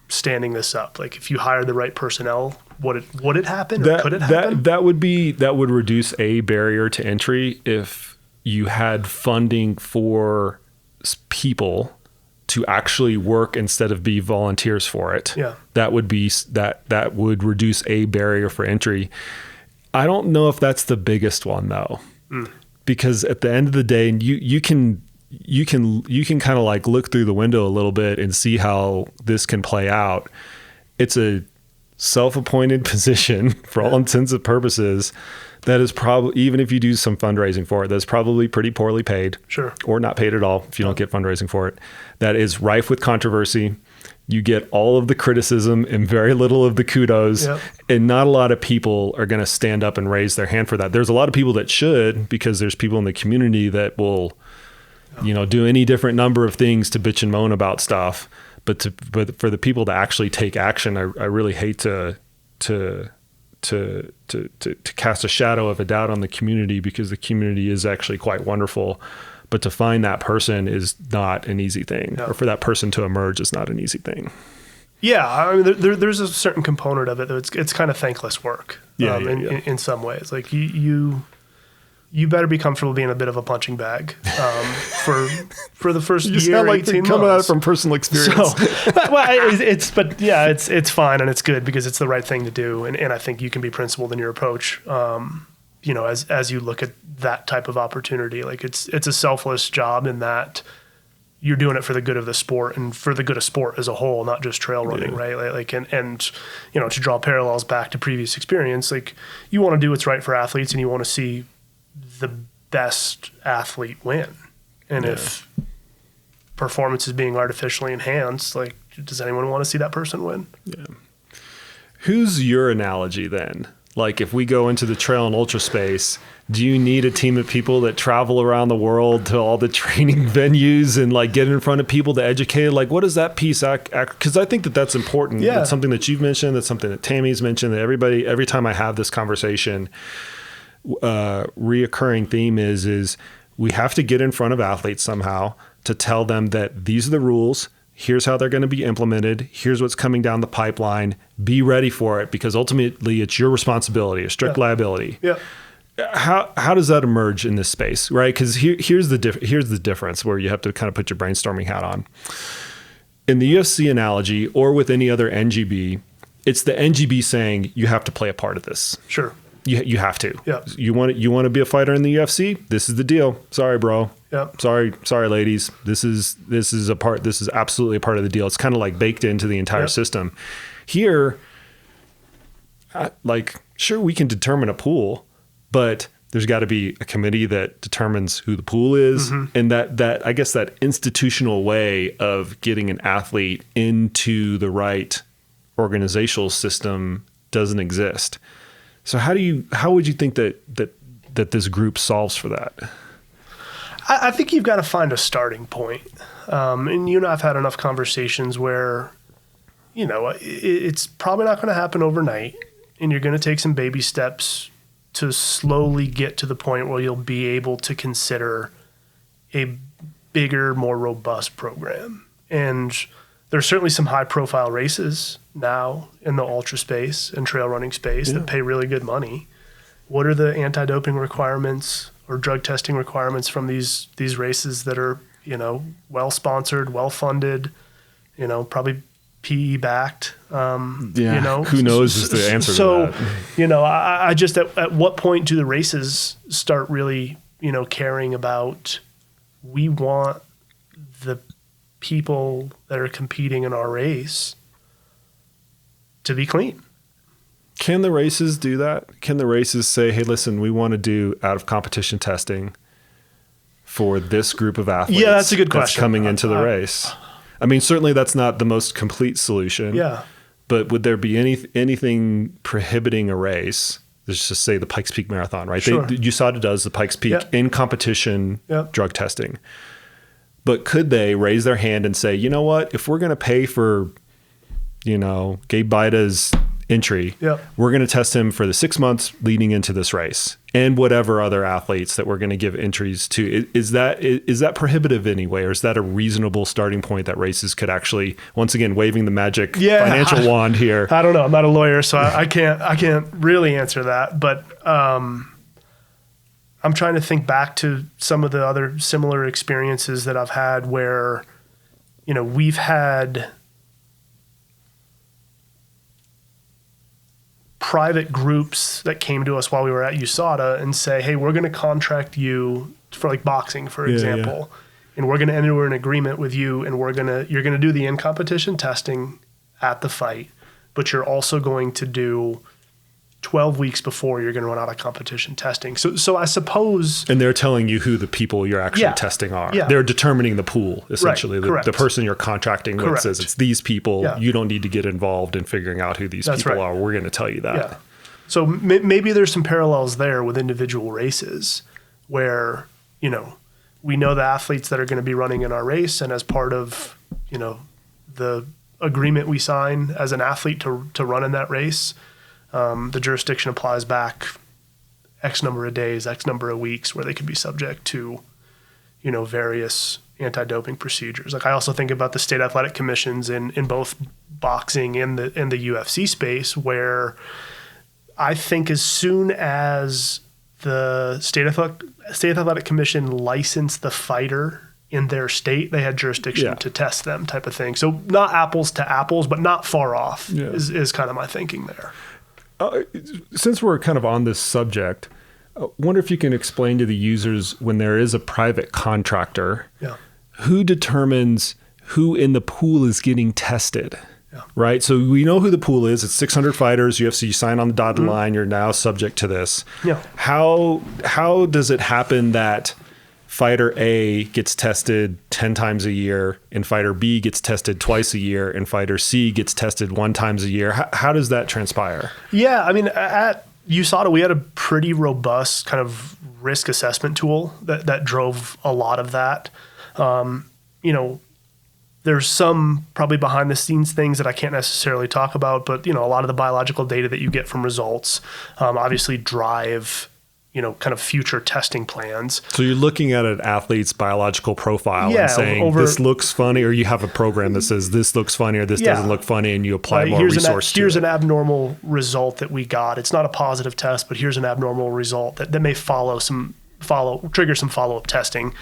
S2: standing this up. Like if you hire the right personnel, would it happen or could it happen?
S1: That would reduce a barrier to entry if you had funding for people to actually work instead of be volunteers for it.
S2: Yeah.
S1: That would reduce a barrier for entry. I don't know if that's the biggest one though, because at the end of the day, you can kind of like look through the window a little bit and see how this can play out. It's a self-appointed position for all intents and purposes that is probably, even if you do some fundraising for it, that's probably pretty poorly paid. Sure. Or not paid at all if you don't get fundraising for it. That is rife with controversy. You get all of the criticism and very little of the kudos. Yep. And not a lot of people are going to stand up and raise their hand for that. There's a lot of people that should, because there's people in the community that will do any different number of things to bitch and moan about stuff, but for the people to actually take action, I really hate to cast a shadow of a doubt on the community, because the community is actually quite wonderful, but to find that person is not an easy thing, or for that person to emerge is not an easy thing.
S2: Yeah, I mean, there's a certain component of it that it's kind of thankless work. In some ways, like you better be comfortable being a bit of a punching bag for the first year.
S1: Sound like
S2: 18
S1: you're coming
S2: months.
S1: at it from personal experience.
S2: It's fine, and it's good because it's the right thing to do, and I think you can be principled in your approach. As you look at that type of opportunity, like it's a selfless job in that you're doing it for the good of the sport and for the good of sport as a whole, not just trail running, right? Like, and to draw parallels back to previous experience, like you want to do what's right for athletes, and you want to see the best athlete win. And if performance is being artificially enhanced, like, does anyone want to see that person win?
S1: Yeah. Who's your analogy then? Like, if we go into the trail and ultra space, do you need a team of people that travel around the world to all the training venues and like get in front of people to educate? Like, what is that piece? Because I think that's important.
S2: Yeah.
S1: That's something that you've mentioned. That's something that Tammy's mentioned. That every time I have this conversation, reoccurring theme is we have to get in front of athletes somehow to tell them that these are the rules. Here's how they're going to be implemented. Here's what's coming down the pipeline. Be ready for it, because ultimately it's your responsibility, a strict liability.
S2: Yeah.
S1: How does that emerge in this space, right? Because here's the difference where you have to kind of put your brainstorming hat on. In the UFC analogy, or with any other NGB, it's the NGB saying you have to play a part of this.
S2: Sure.
S1: You have to.
S2: Yeah.
S1: You want to be a fighter in the UFC? This is the deal. Sorry, bro.
S2: Yeah.
S1: Sorry, ladies. This is absolutely a part of the deal. It's kind of like baked into the entire system. Here, sure, we can determine a pool, but there's got to be a committee that determines who the pool is. Mm-hmm. And that I guess that institutional way of getting an athlete into the right organizational system doesn't exist. So how would you think that this group solves for that?
S2: I think you've got to find a starting point. And I've had enough conversations where, it's probably not going to happen overnight, and you're going to take some baby steps to slowly get to the point where you'll be able to consider a bigger, more robust program. And there's certainly some high profile races now in the ultra space and trail running space that pay really good money. What are the anti-doping requirements or drug testing requirements from these races that are, well sponsored, well funded, probably PE backed?
S1: Who knows is the answer to that.
S2: I just, at what point do the races start really, caring about, we want the people that are competing in our race to be clean?
S1: Can the races do that? Can the races say, hey, listen, we want to do out of competition testing for this group of athletes?
S2: Yeah, that's a good question.
S1: That's coming into the race. I mean, certainly that's not the most complete solution.
S2: Yeah.
S1: But would there be anything prohibiting a race? Let's just say the Pikes Peak Marathon, right?
S2: Sure.
S1: USADA does the Pikes Peak in competition drug testing. But could they raise their hand and say, you know what, if we're going to pay for, Gabe Baida's entry, we're going to test him for the 6 months leading into this race, and whatever other athletes that we're going to give entries to. Is that prohibitive anyway, or is that a reasonable starting point that races could actually, once again, waving the magic financial wand here?
S2: I don't know. I'm not a lawyer, so I can't really answer that. But I'm trying to think back to some of the other similar experiences that I've had where, we've had private groups that came to us while we were at USADA and say, hey, we're going to contract you for like boxing, for example, and we're going to enter an agreement with you, and you're going to do the in-competition testing at the fight, but you're also going to do 12 weeks before you're going to run out of competition testing. So I suppose...
S1: And they're telling you who the people you're actually testing are. Yeah. They're determining the pool, essentially.
S2: Right,
S1: the person you're contracting with says it's these people. Yeah. You don't need to get involved in figuring out who these people are. We're going to tell you that.
S2: Yeah. So maybe there's some parallels there with individual races where, we know the athletes that are going to be running in our race, and as part of, the agreement we sign as an athlete to run in that race, the jurisdiction applies back X number of days, X number of weeks where they could be subject to, various anti-doping procedures. Like, I also think about the state athletic commissions in both boxing and the UFC space, where I think as soon as the state athletic commission licensed the fighter in their state, they had jurisdiction to test them, type of thing. So not apples to apples, but not far off is kind of my thinking there.
S1: Since we're kind of on this subject, I wonder if you can explain to the users, when there is a private contractor, who determines who in the pool is getting tested? Right? So we know who the pool is. It's 600 fighters. UFC, you sign on the dotted line. You're now subject to this. How does it happen that fighter A gets tested 10 times a year and fighter B gets tested twice a year and fighter C gets tested 1 time a year? How does that transpire? Yeah, I mean,
S2: at USADA, we had a pretty robust kind of risk assessment tool that drove a lot of that. There's some probably behind the scenes things that I can't necessarily talk about, but, a lot of the biological data that you get from results obviously drive kind of future testing plans.
S1: So you're looking at an athlete's biological profile and saying, this looks funny, or you have a program that says this looks funny or this doesn't look funny, and you apply more resource to it.
S2: Here's an abnormal result that we got. It's not a positive test, but here's an abnormal result that may trigger some follow-up testing,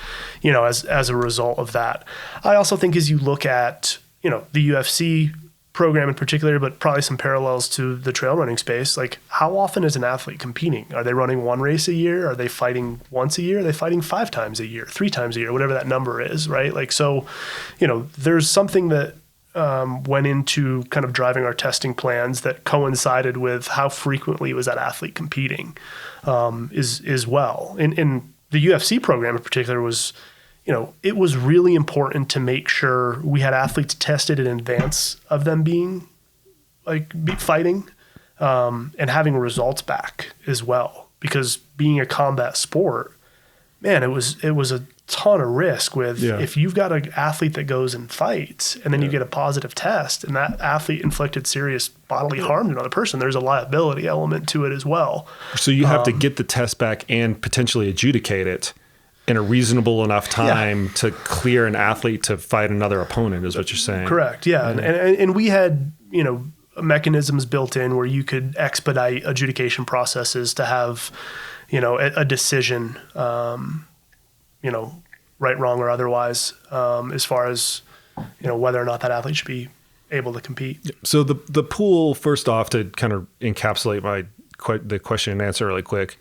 S2: as a result of that. I also think as you look at, the UFC program in particular, but probably some parallels to the trail running space, like, how often is an athlete competing? Are they running 1 race a year? Are they fighting once a year? Are they fighting 5 times a year, 3 times a year, whatever that number is, right? Like, so, there's something that went into kind of driving our testing plans that coincided with how frequently was that athlete competing, as well. In the UFC program in particular was, it was really important to make sure we had athletes tested in advance of them being fighting, and having results back as well. Because being a combat sport, man, it was a ton of risk with if you've got an athlete that goes and fights and then you get a positive test and that athlete inflicted serious bodily harm to another person, there's a liability element to it as well.
S1: So you have to get the test back and potentially adjudicate it in a reasonable enough time to clear an athlete to fight another opponent, is what you're saying.
S2: Correct. Yeah. And we had, mechanisms built in where you could expedite adjudication processes to have, a decision, right, wrong, or otherwise, as far as, whether or not that athlete should be able to compete.
S1: So the pool, first off, to kind of encapsulate the question and answer really quick,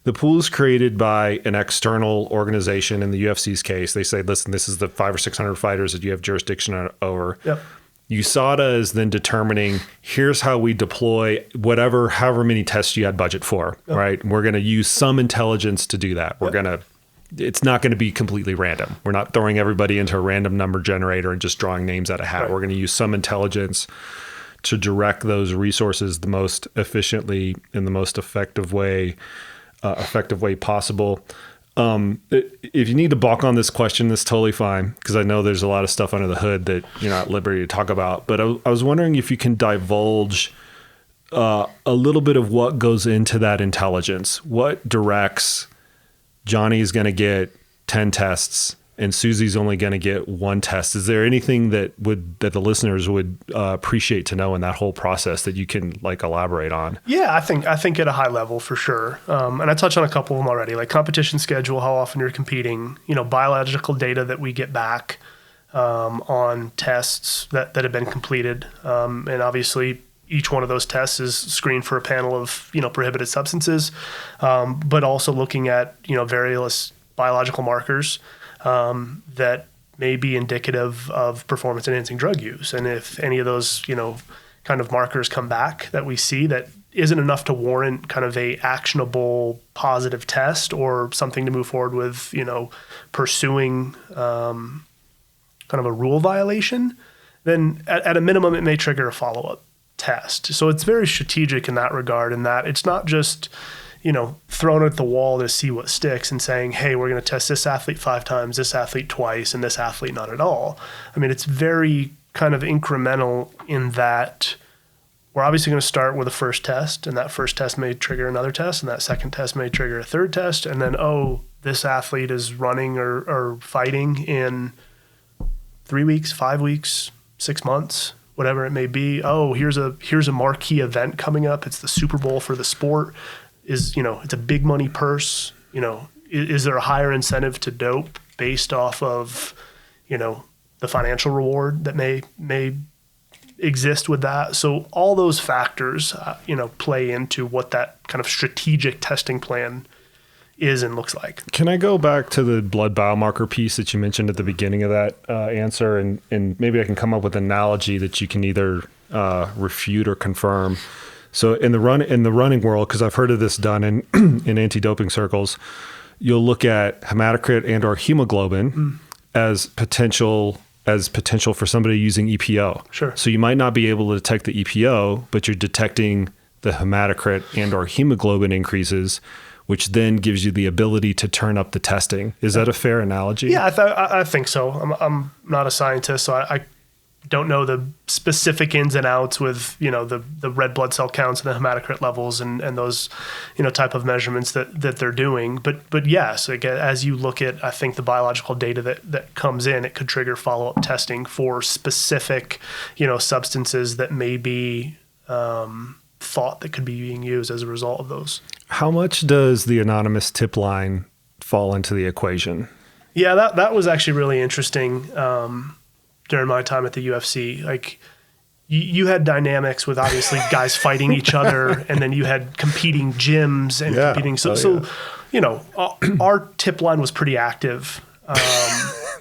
S1: the pool is created by an external organization. In the UFC's case, they say, listen, this is the 500 or 600 fighters that you have jurisdiction over.
S2: Yep.
S1: USADA is then determining, here's how we deploy however many tests you had budget for, right? We're going to use some intelligence to do that. It's not going to be completely random. We're not throwing everybody into a random number generator and just drawing names out of a hat. Right. We're going to use some intelligence to direct those resources the most efficiently in the most effective way possible. If you need to balk on this question, that's totally fine, because I know there's a lot of stuff under the hood that you're not at liberty to talk about. But I was wondering if you can divulge a little bit of what goes into that intelligence. What directs Johnny's going to get 10 tests and Susie's only going to get 1 test? Is there anything that the listeners would appreciate to know in that whole process that you can elaborate on?
S2: Yeah, I think at a high level for sure. And I touched on a couple of them already, like competition schedule, how often you're competing, biological data that we get back on tests that have been completed. And obviously each one of those tests is screened for a panel of, prohibited substances, but also looking at, various biological markers that may be indicative of performance enhancing drug use. And if any of those, kind of markers come back that we see that isn't enough to warrant kind of a actionable positive test or something to move forward with, pursuing kind of a rule violation, then at a minimum, it may trigger a follow-up test. So it's very strategic in that regard, in that it's not just, throwing it at the wall to see what sticks and saying, hey, we're going to test this athlete 5 times, this athlete twice, and this athlete not at all. I mean, it's very kind of incremental in that we're obviously going to start with a first test, and that first test may trigger another test, and that second test may trigger a third test, and then, this athlete is running or fighting in 3 weeks, 5 weeks, 6 months, whatever it may be. Here's a marquee event coming up. It's the Super Bowl for the sport. It's a big money purse. Is there a higher incentive to dope based off of, the financial reward that may exist with that? So all those factors, play into what that kind of strategic testing plan is and looks like.
S1: Can I go back to the blood biomarker piece that you mentioned at the beginning of that answer, and maybe I can come up with an analogy that you can either refute or confirm. So in the running world, because I've heard of this done in in anti-doping circles, you'll look at hematocrit and or hemoglobin as potential for somebody using EPO.
S2: Sure.
S1: So you might not be able to detect the EPO, but you're detecting the hematocrit and or hemoglobin increases, which then gives you the ability to turn up the testing. Is that a fair analogy?
S2: Yeah, I think so. I'm not a scientist, so I don't know the specific ins and outs with, the red blood cell counts and the hematocrit levels and those, type of measurements that they're doing. But yes, again, as you look at, I think the biological data that comes in, it could trigger follow-up testing for specific, substances that may be thought that could be being used as a result of those.
S1: How much does the anonymous tip line fall into the equation?
S2: Yeah, that was actually really interesting during my time at the UFC. Like, you had dynamics with obviously guys fighting each other, and then you had competing gyms and competing. So our tip line was pretty active.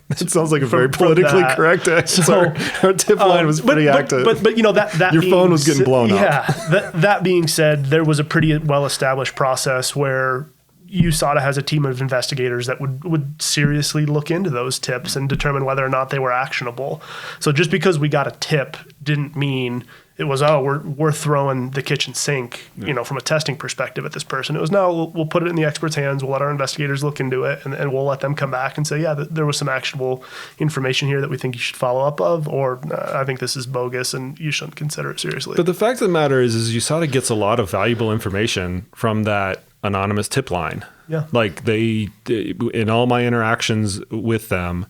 S1: It sounds like a very politically correct answer. So, our tip line was pretty active.
S2: But that
S1: your phone was getting blown up.
S2: Yeah. That being said, there was a pretty well-established process where USADA has a team of investigators that would seriously look into those tips and determine whether or not they were actionable. So just because we got a tip didn't mean it was, we're throwing the kitchen sink, from a testing perspective at this person. It was, no, we'll put it in the experts' hands. We'll let our investigators look into it, and we'll let them come back and say, there was some actionable information here that we think you should follow up of, or I think this is bogus and you shouldn't consider it seriously.
S1: But the fact of the matter is USADA gets a lot of valuable information from that anonymous tip line.
S2: Yeah.
S1: Like they in all my interactions with them,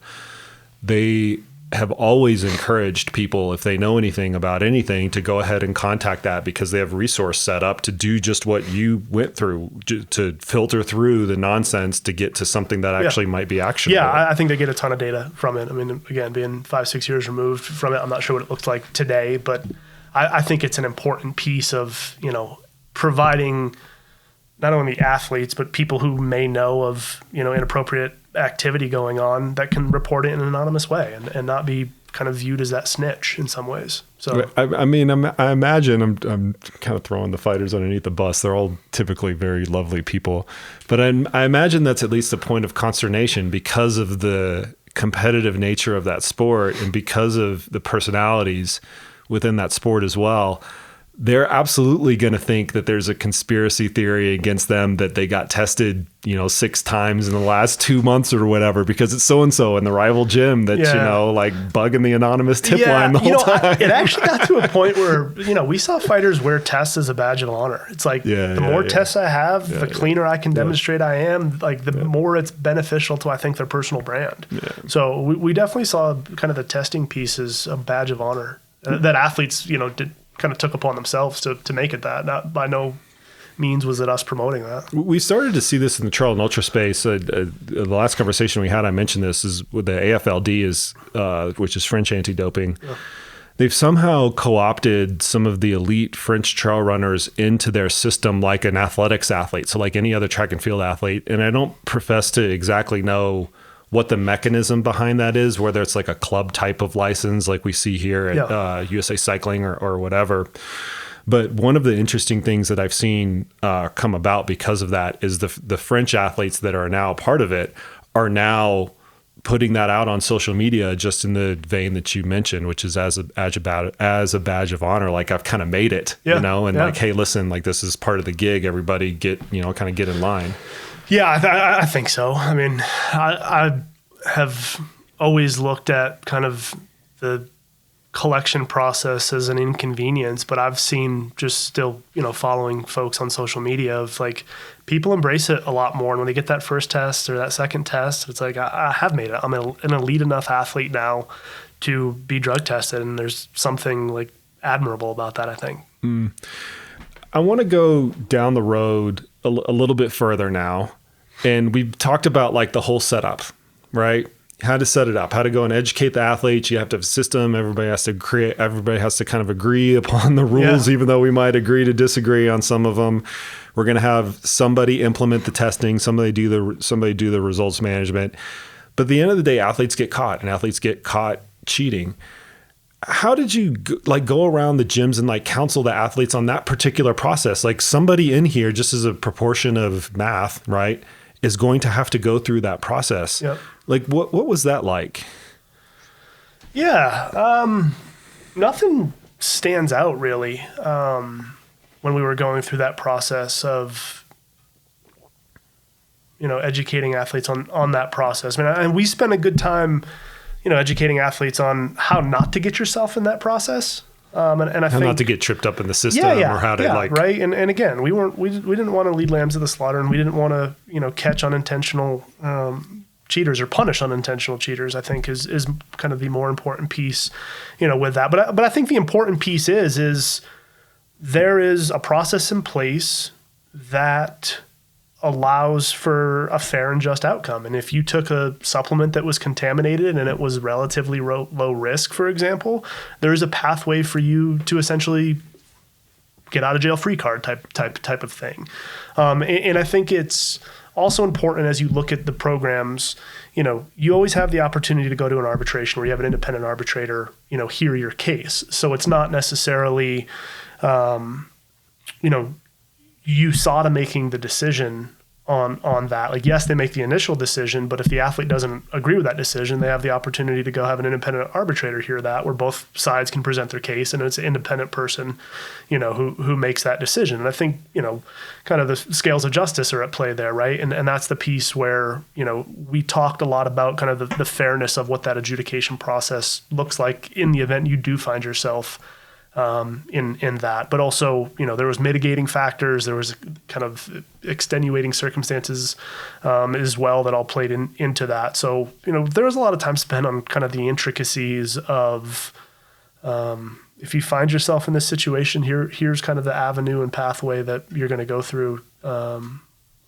S1: they have always encouraged people, if they know anything about anything, to go ahead and contact that, because they have resource set up to do just what you went through, to filter through the nonsense to get to something that actually might be actionable.
S2: Yeah, I think they get a ton of data from it. I mean, again, being 5-6 years removed from it, I'm not sure what it looks like today, but I think it's an important piece of, providing not only the athletes, but people who may know of, inappropriate activity going on, that can report it in an anonymous way and not be kind of viewed as that snitch in some ways. So
S1: I imagine I'm kind of throwing the fighters underneath the bus. They're all typically very lovely people, but I imagine that's at least a point of consternation because of the competitive nature of that sport and because of the personalities within that sport as well. They're absolutely going to think that there's a conspiracy theory against them, that they got tested, 6 times in the last 2 months or whatever, because it's so-and-so in the rival gym that, like bugging the anonymous tip line the whole time.
S2: It actually got to a point where, we saw fighters wear tests as a badge of honor. It's like, the more tests I have, the cleaner I can demonstrate I am, like the more it's beneficial to, I think, their personal brand. Yeah. So we definitely saw kind of the testing piece as a badge of honor that athletes, kind of took upon themselves to make it that. Not by no means was it us promoting that.
S1: We started to see this in the trail and ultra space. The last conversation we had, I mentioned this, is with the AFLD, which is French anti-doping. Yeah. They've somehow co-opted some of the elite French trail runners into their system like an athletics athlete, so like any other track and field athlete. And I don't profess to exactly know what the mechanism behind that is, whether it's like a club type of license like we see here at USA Cycling or whatever. But one of the interesting things that I've seen come about because of that is the French athletes that are now part of it are now putting that out on social media, just in the vein that you mentioned, which is as a badge of honor, like I've kind of made it, you know, and like, hey, listen, like this is part of the gig. Everybody get in line.
S2: Yeah, I think so. I mean, I have always looked at kind of the collection process as an inconvenience, but I've seen just still, following folks on social media of like people embrace it a lot more. And when they get that first test or that second test, it's like, I have made it. I'm an elite enough athlete now to be drug tested. And there's something like admirable about that, I think.
S1: I want to go down the road a little bit further now. And we've talked about like the whole setup, right? How to set it up, how to go and educate the athletes. You have to have a system. Everybody has to kind of agree upon the rules, even though we might agree to disagree on some of them. We're going to have somebody implement the testing, somebody do the results management. But at the end of the day, athletes get caught cheating. How did you go around the gyms and like counsel the athletes on that particular process? Like somebody in here, just as a proportion of math, right, is going to have to go through that process. Yep. Like what was that like?
S2: Yeah. Nothing stands out really. When we were going through that process of, educating athletes on that process. I mean, and we spent a good time, educating athletes on how not to get yourself in that process. And I think
S1: not to get tripped up in the system or how to
S2: right. And again, we didn't want to lead lambs to the slaughter, and we didn't want to, catch unintentional, cheaters or punish unintentional cheaters, I think is kind of the more important piece, with that. But I think the important piece is there is a process in place that allows for a fair and just outcome. And if you took a supplement that was contaminated and it was relatively low risk, for example, there is a pathway for you to essentially get out of jail free card type of thing. And I think it's also important as you look at the programs, you always have the opportunity to go to an arbitration where you have an independent arbitrator, hear your case. So it's not necessarily, USADA making the decision on that. Like, yes, they make the initial decision, but if the athlete doesn't agree with that decision, they have the opportunity to go have an independent arbitrator hear that, where both sides can present their case, and it's an independent person, who makes that decision. And I think, kind of the scales of justice are at play there, right? And that's the piece where, we talked a lot about kind of the fairness of what that adjudication process looks like in the event you do find yourself in that. But also, there was mitigating factors, there was kind of extenuating circumstances as well that all played into that. So, there was a lot of time spent on kind of the intricacies of if you find yourself in this situation, here's kind of the avenue and pathway that you're going to go through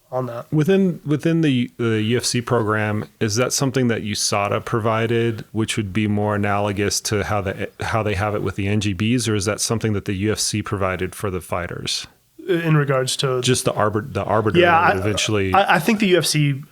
S2: on that.
S1: Within the UFC program, is that something that USADA provided, which would be more analogous to how they have it with the NGBs, or is that something that the UFC provided for the fighters?
S2: In regards to
S1: just the arbiter, eventually.
S2: I think the UFC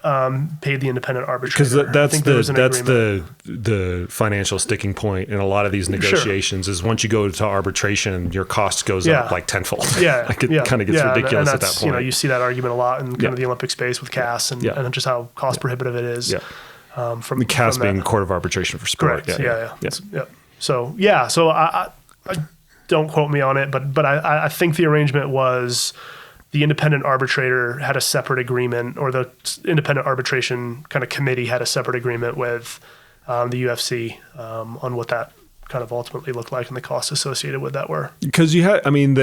S2: paid the independent arbitrator.
S1: Because that's the financial sticking point in a lot of these negotiations. Is once you go to arbitration, your cost goes up like tenfold.
S2: Yeah,
S1: like it kind of gets ridiculous at that point.
S2: You see that argument a lot in kind of the Olympic space with CAS and just how cost prohibitive it is.
S1: Yeah. From the CAS being Court of Arbitration for Sport.
S2: Correct. Yeah. So I don't quote me on it, but I think the arrangement was the independent arbitrator had a separate agreement, or the independent arbitration kind of committee had a separate agreement with the UFC on what that kind of ultimately looked like and the costs associated with that were. Because
S1: during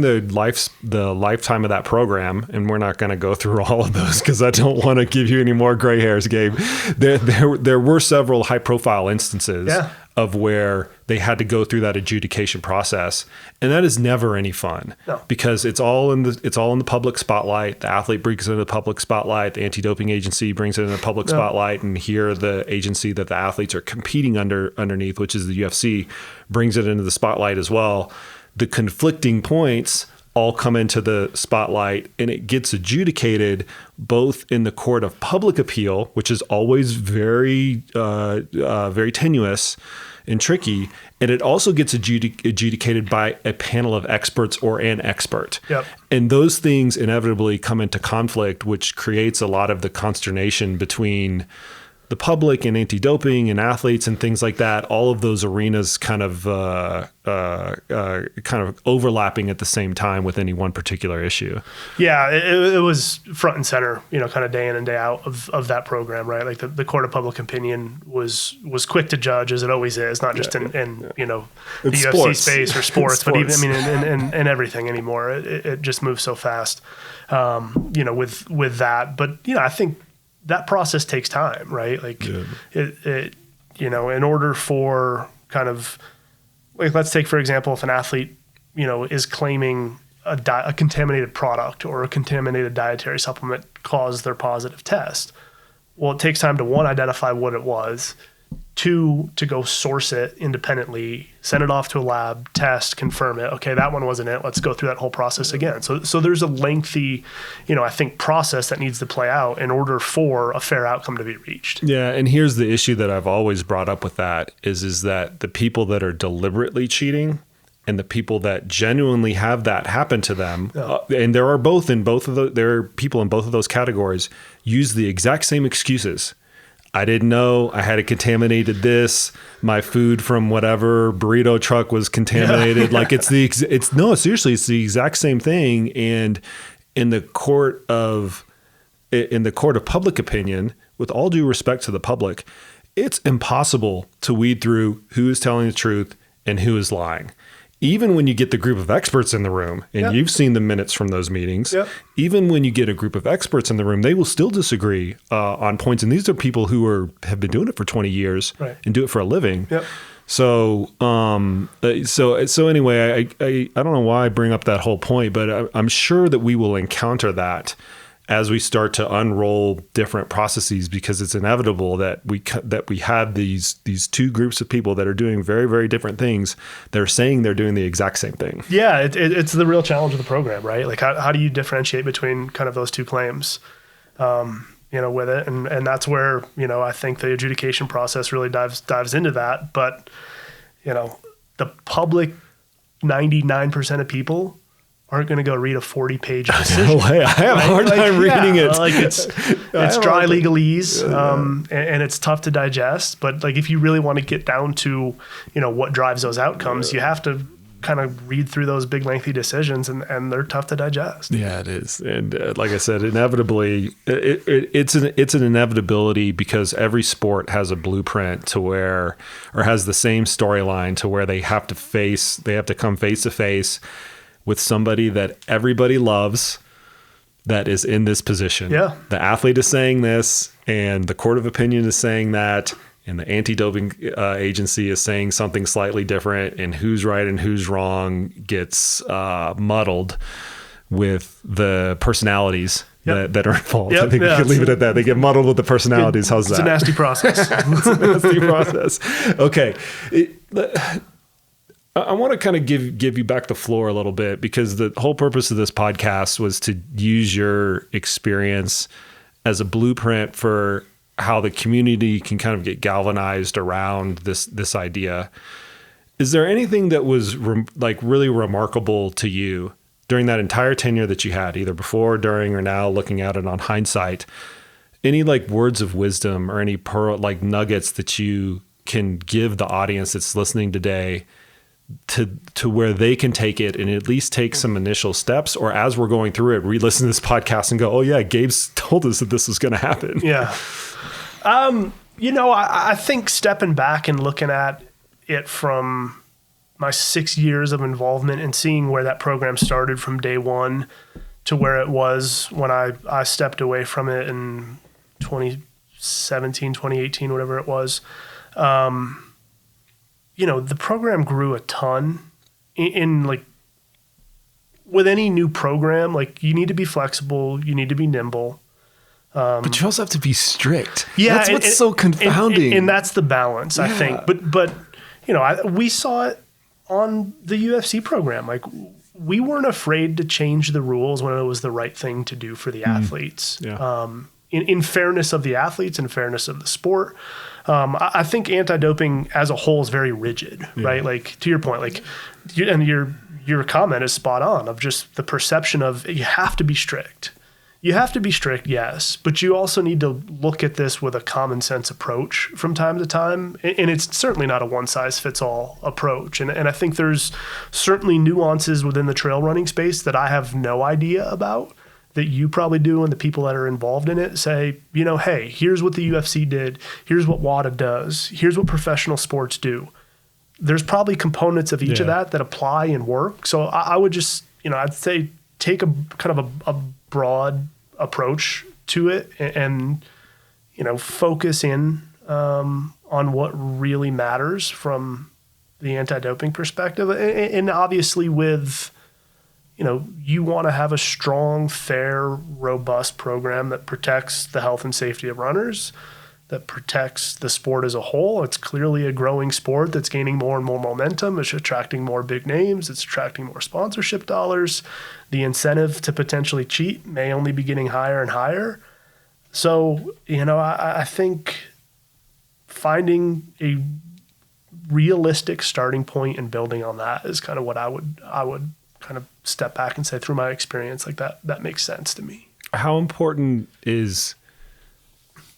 S1: the lifetime of that program, and we're not going to go through all of those because I don't want to give you any more gray hairs, Gabe. There were several high profile instances of where they had to go through that adjudication process, and that is never any fun.
S2: No.
S1: Because it's all in the public spotlight. The athlete brings it in the public spotlight. The anti-doping agency brings it in the public spotlight, and here the agency that the athletes are competing underneath, which is the UFC, brings it into the spotlight as well. The conflicting points all come into the spotlight, and it gets adjudicated both in the court of public appeal, which is always very tenuous and tricky, and it also gets adjudicated by a panel of experts or an expert.
S2: Yep.
S1: And those things inevitably come into conflict, which creates a lot of the consternation between the public and anti-doping and athletes and things like that, all of those arenas kind of overlapping at the same time with any one particular issue.
S2: Yeah, it was front and center, kind of day in and day out of that program, right? Like the court of public opinion was quick to judge, as it always is, not just in the UFC
S1: sports.
S2: Space or sports, but even in everything anymore. It just moves so fast, with that. But I think that process takes time, right? Like in order for kind of, like, let's take, for example, if an athlete, is claiming a contaminated product or a contaminated dietary supplement caused their positive test. Well, it takes time to, one, identify what it was, two, to go source it independently, send it off to a lab, test, confirm it. Okay, that one wasn't it. Let's go through that whole process again. So there's a lengthy, I think, process that needs to play out in order for a fair outcome to be reached.
S1: Yeah, and here's the issue that I've always brought up with that is that the people that are deliberately cheating and the people that genuinely have that happen to them, and there are there are people in both of those categories, use the exact same excuses. I didn't know I had contaminated this. My food from whatever burrito truck was contaminated. Like seriously, it's the exact same thing. And in the court of public opinion, with all due respect to the public, it's impossible to weed through who is telling the truth and who is lying. Even when you get the group of experts in the room, and you've seen the minutes from those meetings, even when you get a group of experts in the room, they will still disagree on points. And these are people who have been doing it for 20 years and do it for a living. Yep. So anyway, I don't know why I bring up that whole point, but I'm sure that we will encounter that as we start to unroll different processes, because it's inevitable that we have these two groups of people that are doing very, very different things. They're saying they're doing the exact same thing. Yeah,
S2: it's the real challenge of the program, right? Like how do you differentiate between kind of those two claims, with it, and that's where I think the adjudication process really dives into that. But the public, 99% of people aren't going to go read a 40-page decision.
S1: No way. I have a hard time reading it.
S2: Like it's dry legalese, and it's tough to digest. But like if you really want to get down to what drives those outcomes, you have to kind of read through those big lengthy decisions, and they're tough to digest.
S1: Yeah, it is. And like I said, inevitably, it's an inevitability, because every sport has a blueprint to where, or has the same storyline to where they have to come face to face with somebody that everybody loves that is in this position. Yeah. The athlete is saying this, and the court of opinion is saying that, and the anti-doping agency is saying something slightly different, and who's right and who's wrong gets muddled with the personalities that are involved. I think we can leave it at that. They get muddled with the personalities. How's that?
S2: It's a nasty process.
S1: It's a nasty process. Okay. I want to kind of give you back the floor a little bit, because the whole purpose of this podcast was to use your experience as a blueprint for how the community can kind of get galvanized around this idea. Is there anything that was really remarkable to you during that entire tenure that you had, either before, during, or now, looking at it on hindsight? Any words of wisdom or any nuggets that you can give the audience that's listening today to where they can take it and at least take some initial steps, or as we're going through it, re-listen to this podcast and go, oh yeah, Gabe's told us that this was going to happen.
S2: Yeah. I think stepping back and looking at it from my 6 years of involvement and seeing where that program started from day one to where it was when I stepped away from it in 2017, 2018, whatever it was, the program grew a ton in with any new program. You need to be flexible, you need to be nimble.
S1: But you also have to be strict. Yeah. That's what's so confounding.
S2: And that's the balance, I think. But we saw it on the UFC program. We weren't afraid to change the rules when it was the right thing to do for the athletes. Yeah. In fairness of the athletes and fairness of the sport. I think anti-doping as a whole is very rigid, right? To your point, and your comment is spot on, of just the perception of you have to be strict. you have to be strict, yes, but you also need to look at this with a common sense approach from time to time. And it's certainly not a one size fits all approach. And I think there's certainly nuances within the trail running space that I have no idea about that you probably do, and the people that are involved in it say, hey, here's what the UFC did. Here's what WADA does. Here's what professional sports do. There's probably components of each of that apply and work. So I would just, I'd say take a kind of a broad approach to it and focus in on what really matters from the anti-doping perspective. And obviously with, you want to have a strong, fair, robust program that protects the health and safety of runners, that protects the sport as a whole. It's clearly a growing sport that's gaining more and more momentum. It's attracting more big names. It's attracting more sponsorship dollars. The incentive to potentially cheat may only be getting higher and higher. So, I think finding a realistic starting point and building on that is kind of what I would kind of step back and say through my experience, like that makes sense to me.
S1: How important is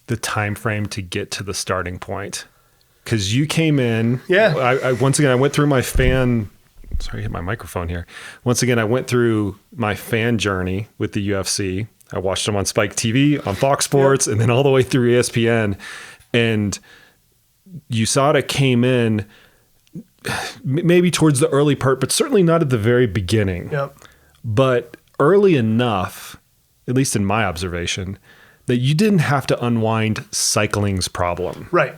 S1: the time frame to get to the starting point? Because you came in, I once again, I went through my fan, sorry, I hit my microphone here. Once again, I went through my fan journey with the UFC. I watched them on Spike TV, on Fox Sports, and then all the way through ESPN. And USADA came in maybe towards the early part, but certainly not at the very beginning.
S2: Yep.
S1: But early enough, at least in my observation, that you didn't have to unwind cycling's problem.
S2: Right.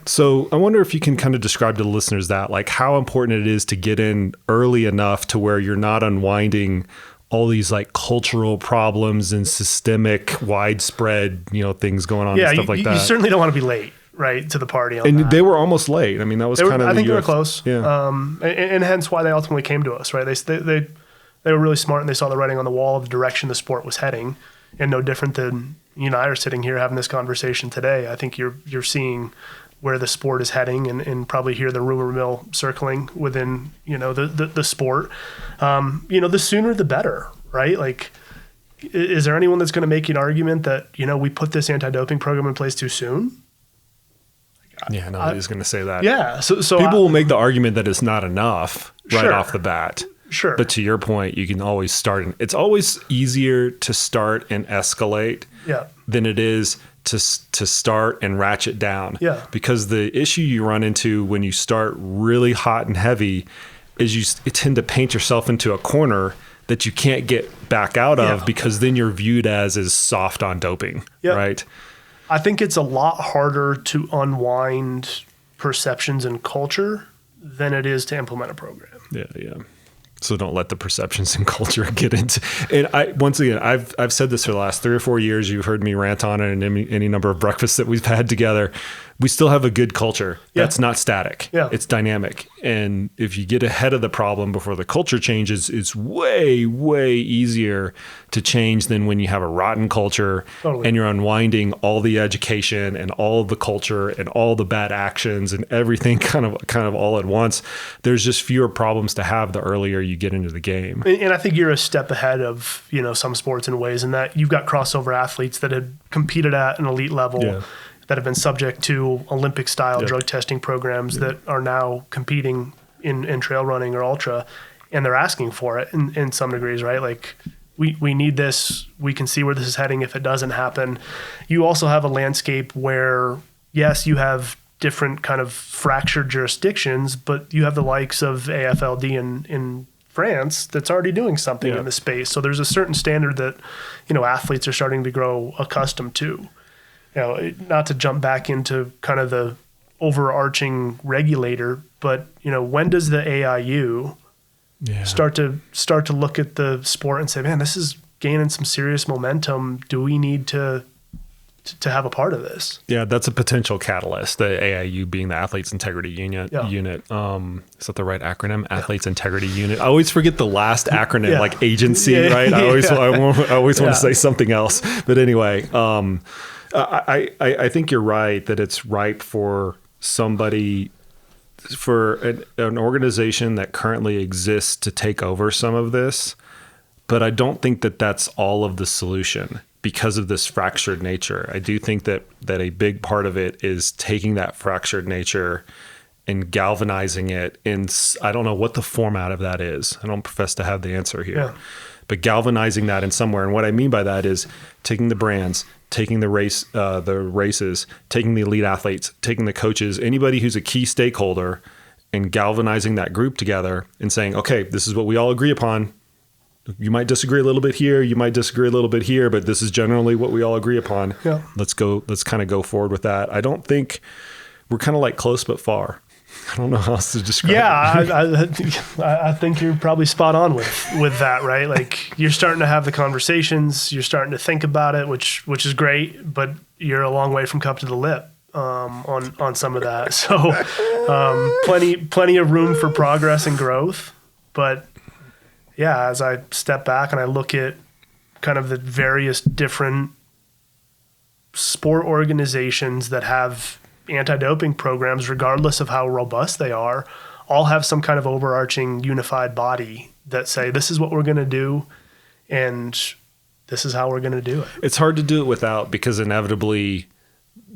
S1: So I wonder if you can kind of describe to the listeners that, like, how important it is to get in early enough to where you're not unwinding all these like cultural problems and systemic widespread, things going on and stuff like that.
S2: You certainly don't want to be late, right, to the party on
S1: and
S2: that.
S1: They were almost late. I mean, that was
S2: I think they were close.
S1: Yeah.
S2: And hence why they ultimately came to us, right? They were really smart and they saw the writing on the wall of the direction the sport was heading. And no different than you and I are sitting here having this conversation today. I think you're seeing where the sport is heading and probably hear the rumor mill circling within, the sport. The sooner the better, right? Like, is there anyone that's going to make an argument that, we put this anti-doping program in place too soon?
S1: Yeah, nobody's going to say that.
S2: Yeah. So
S1: people will make the argument that it's not enough right off the bat.
S2: Sure.
S1: But to your point, you can always start. It's always easier to start and escalate than it is to start and ratchet down.
S2: Yeah.
S1: Because the issue you run into when you start really hot and heavy is you tend to paint yourself into a corner that you can't get back out of because then you're viewed as soft on doping, right?
S2: I think it's a lot harder to unwind perceptions and culture than it is to implement a program.
S1: Yeah. So don't let the perceptions and culture get into. And I've said this for the last 3 or 4 years. You've heard me rant on it, and any number of breakfasts that we've had together. We still have a good culture. That's not static. It's dynamic. And if you get ahead of the problem before the culture changes, it's way, way easier to change than when you have a rotten culture and you're unwinding all the education and all the culture and all the bad actions and everything kind of all at once. There's just fewer problems to have the earlier you get into the game.
S2: And I think you're a step ahead of, some sports in ways in that you've got crossover athletes that had competed at an elite level that have been subject to Olympic-style drug testing programs that are now competing in trail running or ultra, and they're asking for it in some degrees, right? Like, we need this. We can see where this is heading if it doesn't happen. You also have a landscape where, yes, you have different kind of fractured jurisdictions, but you have the likes of AFLD in France that's already doing something in the space. So there's a certain standard that, athletes are starting to grow accustomed to. Not to jump back into kind of the overarching regulator, but when does the AIU start to look at the sport and say, man, this is gaining some serious momentum. Do we need to have a part of this? Yeah,
S1: that's a potential catalyst. The AIU being the Athletes Integrity Unit. Is that the right acronym? Athletes Integrity Unit. I always forget the last acronym, like agency, right? I always want to say something else. But anyway, I think you're right that it's ripe for somebody, for an organization that currently exists to take over some of this. But I don't think that that's all of the solution because of this fractured nature. I do think that a big part of it is taking that fractured nature and galvanizing it in, I don't know what the format of that is. I don't profess to have the answer here.
S2: Yeah.
S1: But galvanizing that in somewhere. And what I mean by that is taking the brands, taking the races, taking the elite athletes, taking the coaches, anybody who's a key stakeholder, and galvanizing that group together and saying, okay, this is what we all agree upon. You might disagree a little bit here, you might disagree a little bit here, but this is generally what we all agree upon. Yeah. Let's kind of go forward with that. I don't think we're kind of like close but far. I don't know how else to describe
S2: it. I think you're probably spot on with that, right? Like, you're starting to have the conversations, you're starting to think about it, which is great, but you're a long way from cup to the lip on some of that. So plenty of room for progress and growth. But yeah, as I step back and I look at kind of the various different sport organizations that have anti-doping programs, regardless of how robust they are, all have some kind of overarching unified body that say, this is what we're going to do and this is how we're going to do it.
S1: It's hard to do it without, because inevitably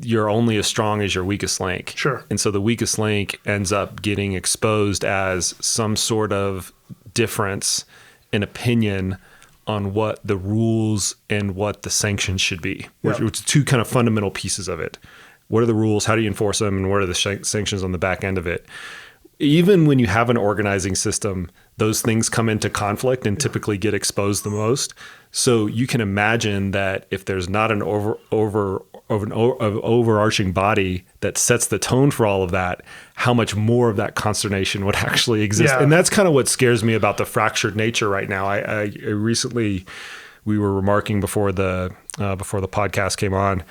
S1: you're only as strong as your weakest link.
S2: Sure.
S1: And so the weakest link ends up getting exposed as some sort of difference in opinion on what the rules and what the sanctions should be, which are two kind of fundamental pieces of it. What are the rules? How do you enforce them? And what are the sanctions on the back end of it? Even when you have an organizing system, those things come into conflict and typically get exposed the most. So you can imagine that if there's not an overarching body that sets the tone for all of that, how much more of that consternation would actually exist. Yeah. And that's kind of what scares me about the fractured nature right now. I recently, we were remarking before the podcast came on,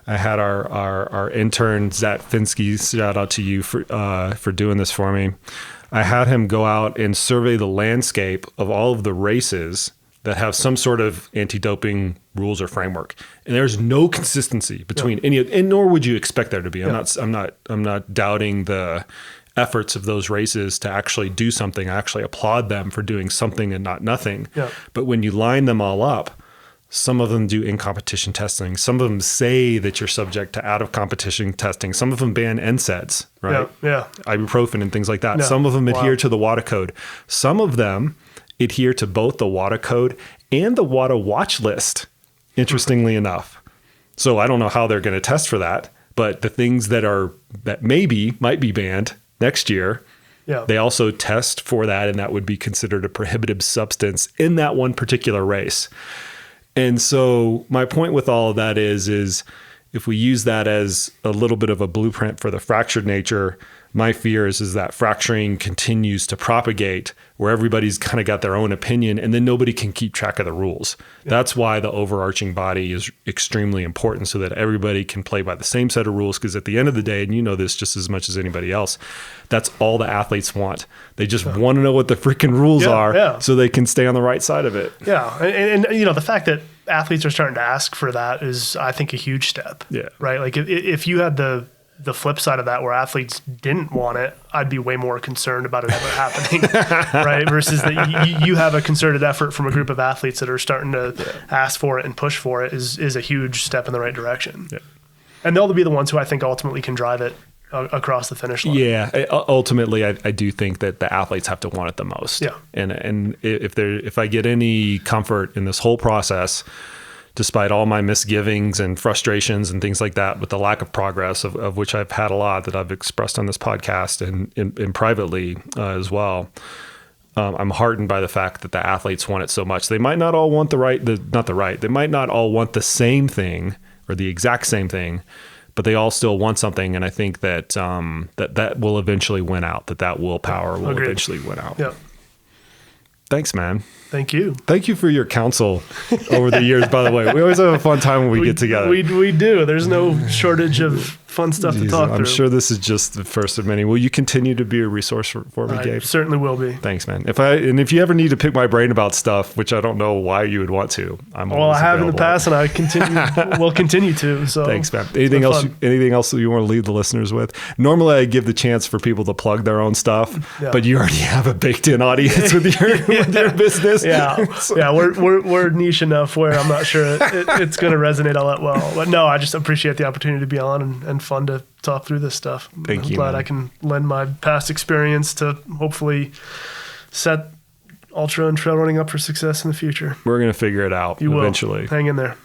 S1: I had our intern, Zach Finsky, shout out to you for doing this for me. I had him go out and survey the landscape of all of the races that have some sort of anti-doping rules or framework. And there's no consistency between any of, and nor would you expect there to be. I'm not doubting the efforts of those races to actually do something. I actually applaud them for doing something and not nothing. Yeah. But when you line them all up, some of them do in-competition testing. Some of them say that you're subject to out-of-competition testing. Some of them ban NSAIDs, right?
S2: Yeah.
S1: Ibuprofen and things like that. Yeah. Some of them adhere to the WADA code. Some of them adhere to both the WADA code and the WADA watch list, interestingly enough. So I don't know how they're going to test for that, but the things that might be banned next year, they also test for that, and that would be considered a prohibited substance in that one particular race. And so my point with all of that is if we use that as a little bit of a blueprint for the fractured nature, my fear is that fracturing continues to propagate where everybody's kind of got their own opinion and then nobody can keep track of the rules. Yeah. That's why the overarching body is extremely important, so that everybody can play by the same set of rules. Because at the end of the day, and you know this just as much as anybody else, that's all the athletes want. They just want to know what the freaking rules are so they can stay on the right side of it.
S2: Yeah. And you know, the fact that athletes are starting to ask for that is, I think, a huge step. Yeah. Right. Like if you had the flip side of that where athletes didn't want it, I'd be way more concerned about it ever happening. Right. Versus that you have a concerted effort from a group of athletes that are starting to ask for it and push for it is a huge step in the right direction. Yeah. And they'll be the ones who I think ultimately can drive it across the finish line.
S1: Yeah. Ultimately, I do think that the athletes have to want it the most. Yeah. And if I get any comfort in this whole process, despite all my misgivings and frustrations and things like that, with the lack of progress of which I've had a lot that I've expressed on this podcast and privately as well, I'm heartened by the fact that the athletes want it so much. They might not all want they might not all want the same thing or the exact same thing, but they all still want something. And I think that that will eventually win out, that willpower will eventually win out.
S2: Yeah.
S1: Thanks, man.
S2: Thank you.
S1: Thank you for your counsel over the years, by the way. We always have a fun time when we get together.
S2: We do. There's no shortage of fun stuff to talk through.
S1: I'm sure this is just the first of many. Will you continue to be a resource for me, Gabe?
S2: Certainly will be.
S1: Thanks, man. If you ever need to pick my brain about stuff, which I don't know why you would want to, I
S2: have in the past, and I will continue to. So
S1: thanks, man. Anything else that you want to leave the listeners with? Normally, I give the chance for people to plug their own stuff, but you already have a baked-in audience with your business.
S2: We're niche enough where I'm not sure it's going to resonate all that well. But no, I just appreciate the opportunity to be on and fun to talk through this stuff. I'm glad I can lend my past experience to hopefully set ultra and trail running up for success in the future.
S1: We're going to figure it out eventually.
S2: Hang in there.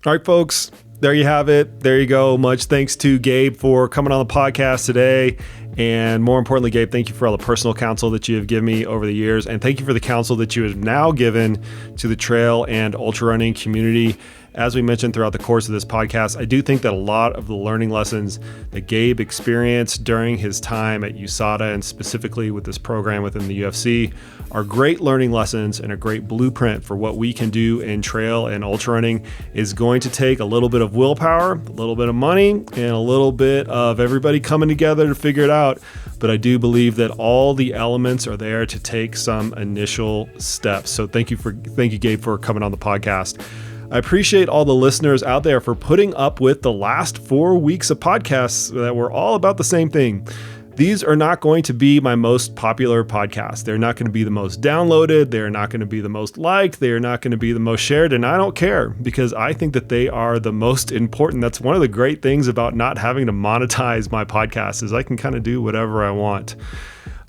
S1: All right, folks. There you have it. There you go. Much thanks to Gabe for coming on the podcast today. And more importantly, Gabe, thank you for all the personal counsel that you have given me over the years. And thank you for the counsel that you have now given to the trail and ultra running community. As we mentioned throughout the course of this podcast, I do think that a lot of the learning lessons that Gabe experienced during his time at USADA and specifically with this program within the UFC are great learning lessons and a great blueprint for what we can do in trail and ultra running. Is going to take a little bit of willpower, a little bit of money, and a little bit of everybody coming together to figure it out. But I do believe that all the elements are there to take some initial steps. So thank you, Gabe, for coming on the podcast. I appreciate all the listeners out there for putting up with the last 4 weeks of podcasts that were all about the same thing. These are not going to be my most popular podcasts. They're not going to be the most downloaded. They're not going to be the most liked. They're not going to be the most shared. And I don't care because I think that they are the most important. That's one of the great things about not having to monetize my podcast is I can kind of do whatever I want.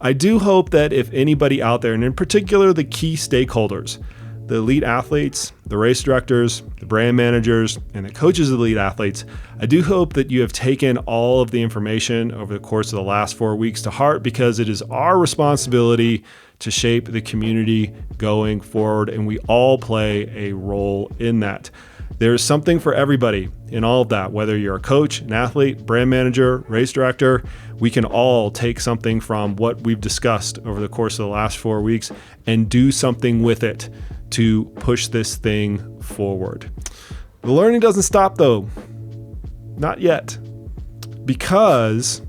S1: I do hope that if anybody out there, and in particular the key stakeholders, the elite athletes, the race directors, the brand managers, and the coaches of the elite athletes, I do hope that you have taken all of the information over the course of the last 4 weeks to heart because it is our responsibility to shape the community going forward, and we all play a role in that. There's something for everybody in all of that, whether you're a coach, an athlete, brand manager, race director. We can all take something from what we've discussed over the course of the last 4 weeks and do something with it to push this thing forward. The learning doesn't stop though. Not yet. Because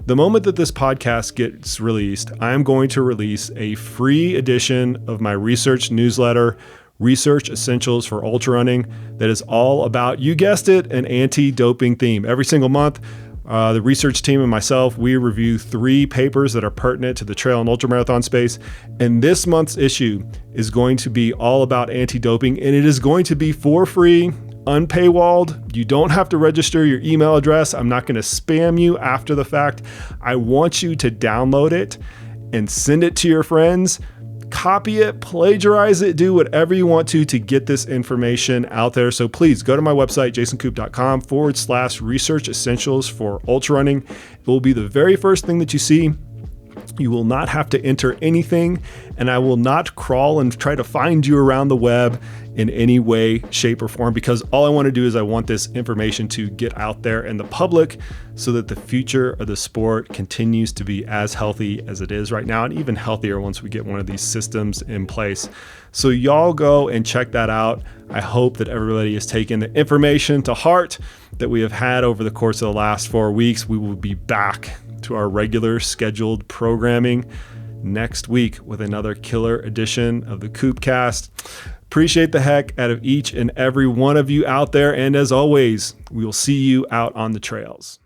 S1: the moment that this podcast gets released, I'm going to release a free edition of my research newsletter, Research Essentials for Ultra Running, that is all about, you guessed it, an anti-doping theme. Every single month, the research team and myself, we review 3 papers that are pertinent to the trail and ultramarathon space. And this month's issue is going to be all about anti-doping, and it is going to be for free, unpaywalled. You don't have to register your email address. I'm not going to spam you after the fact. I want you to download it and send it to your friends. Copy it, plagiarize it, do whatever you want to get this information out there. So please go to my website, jasonkoop.com/research essentials for ultra running. It will be the very first thing that you see. You will not have to enter anything, and I will not crawl and try to find you around the web in any way, shape, or form, because all I want to do is I want this information to get out there in the public so that the future of the sport continues to be as healthy as it is right now, and even healthier once we get one of these systems in place. So y'all go and check that out. I hope that everybody has taken the information to heart that we have had over the course of the last 4 weeks. We will be back to our regular scheduled programming next week with another killer edition of the Koopcast. Appreciate the heck out of each and every one of you out there. And as always, we will see you out on the trails.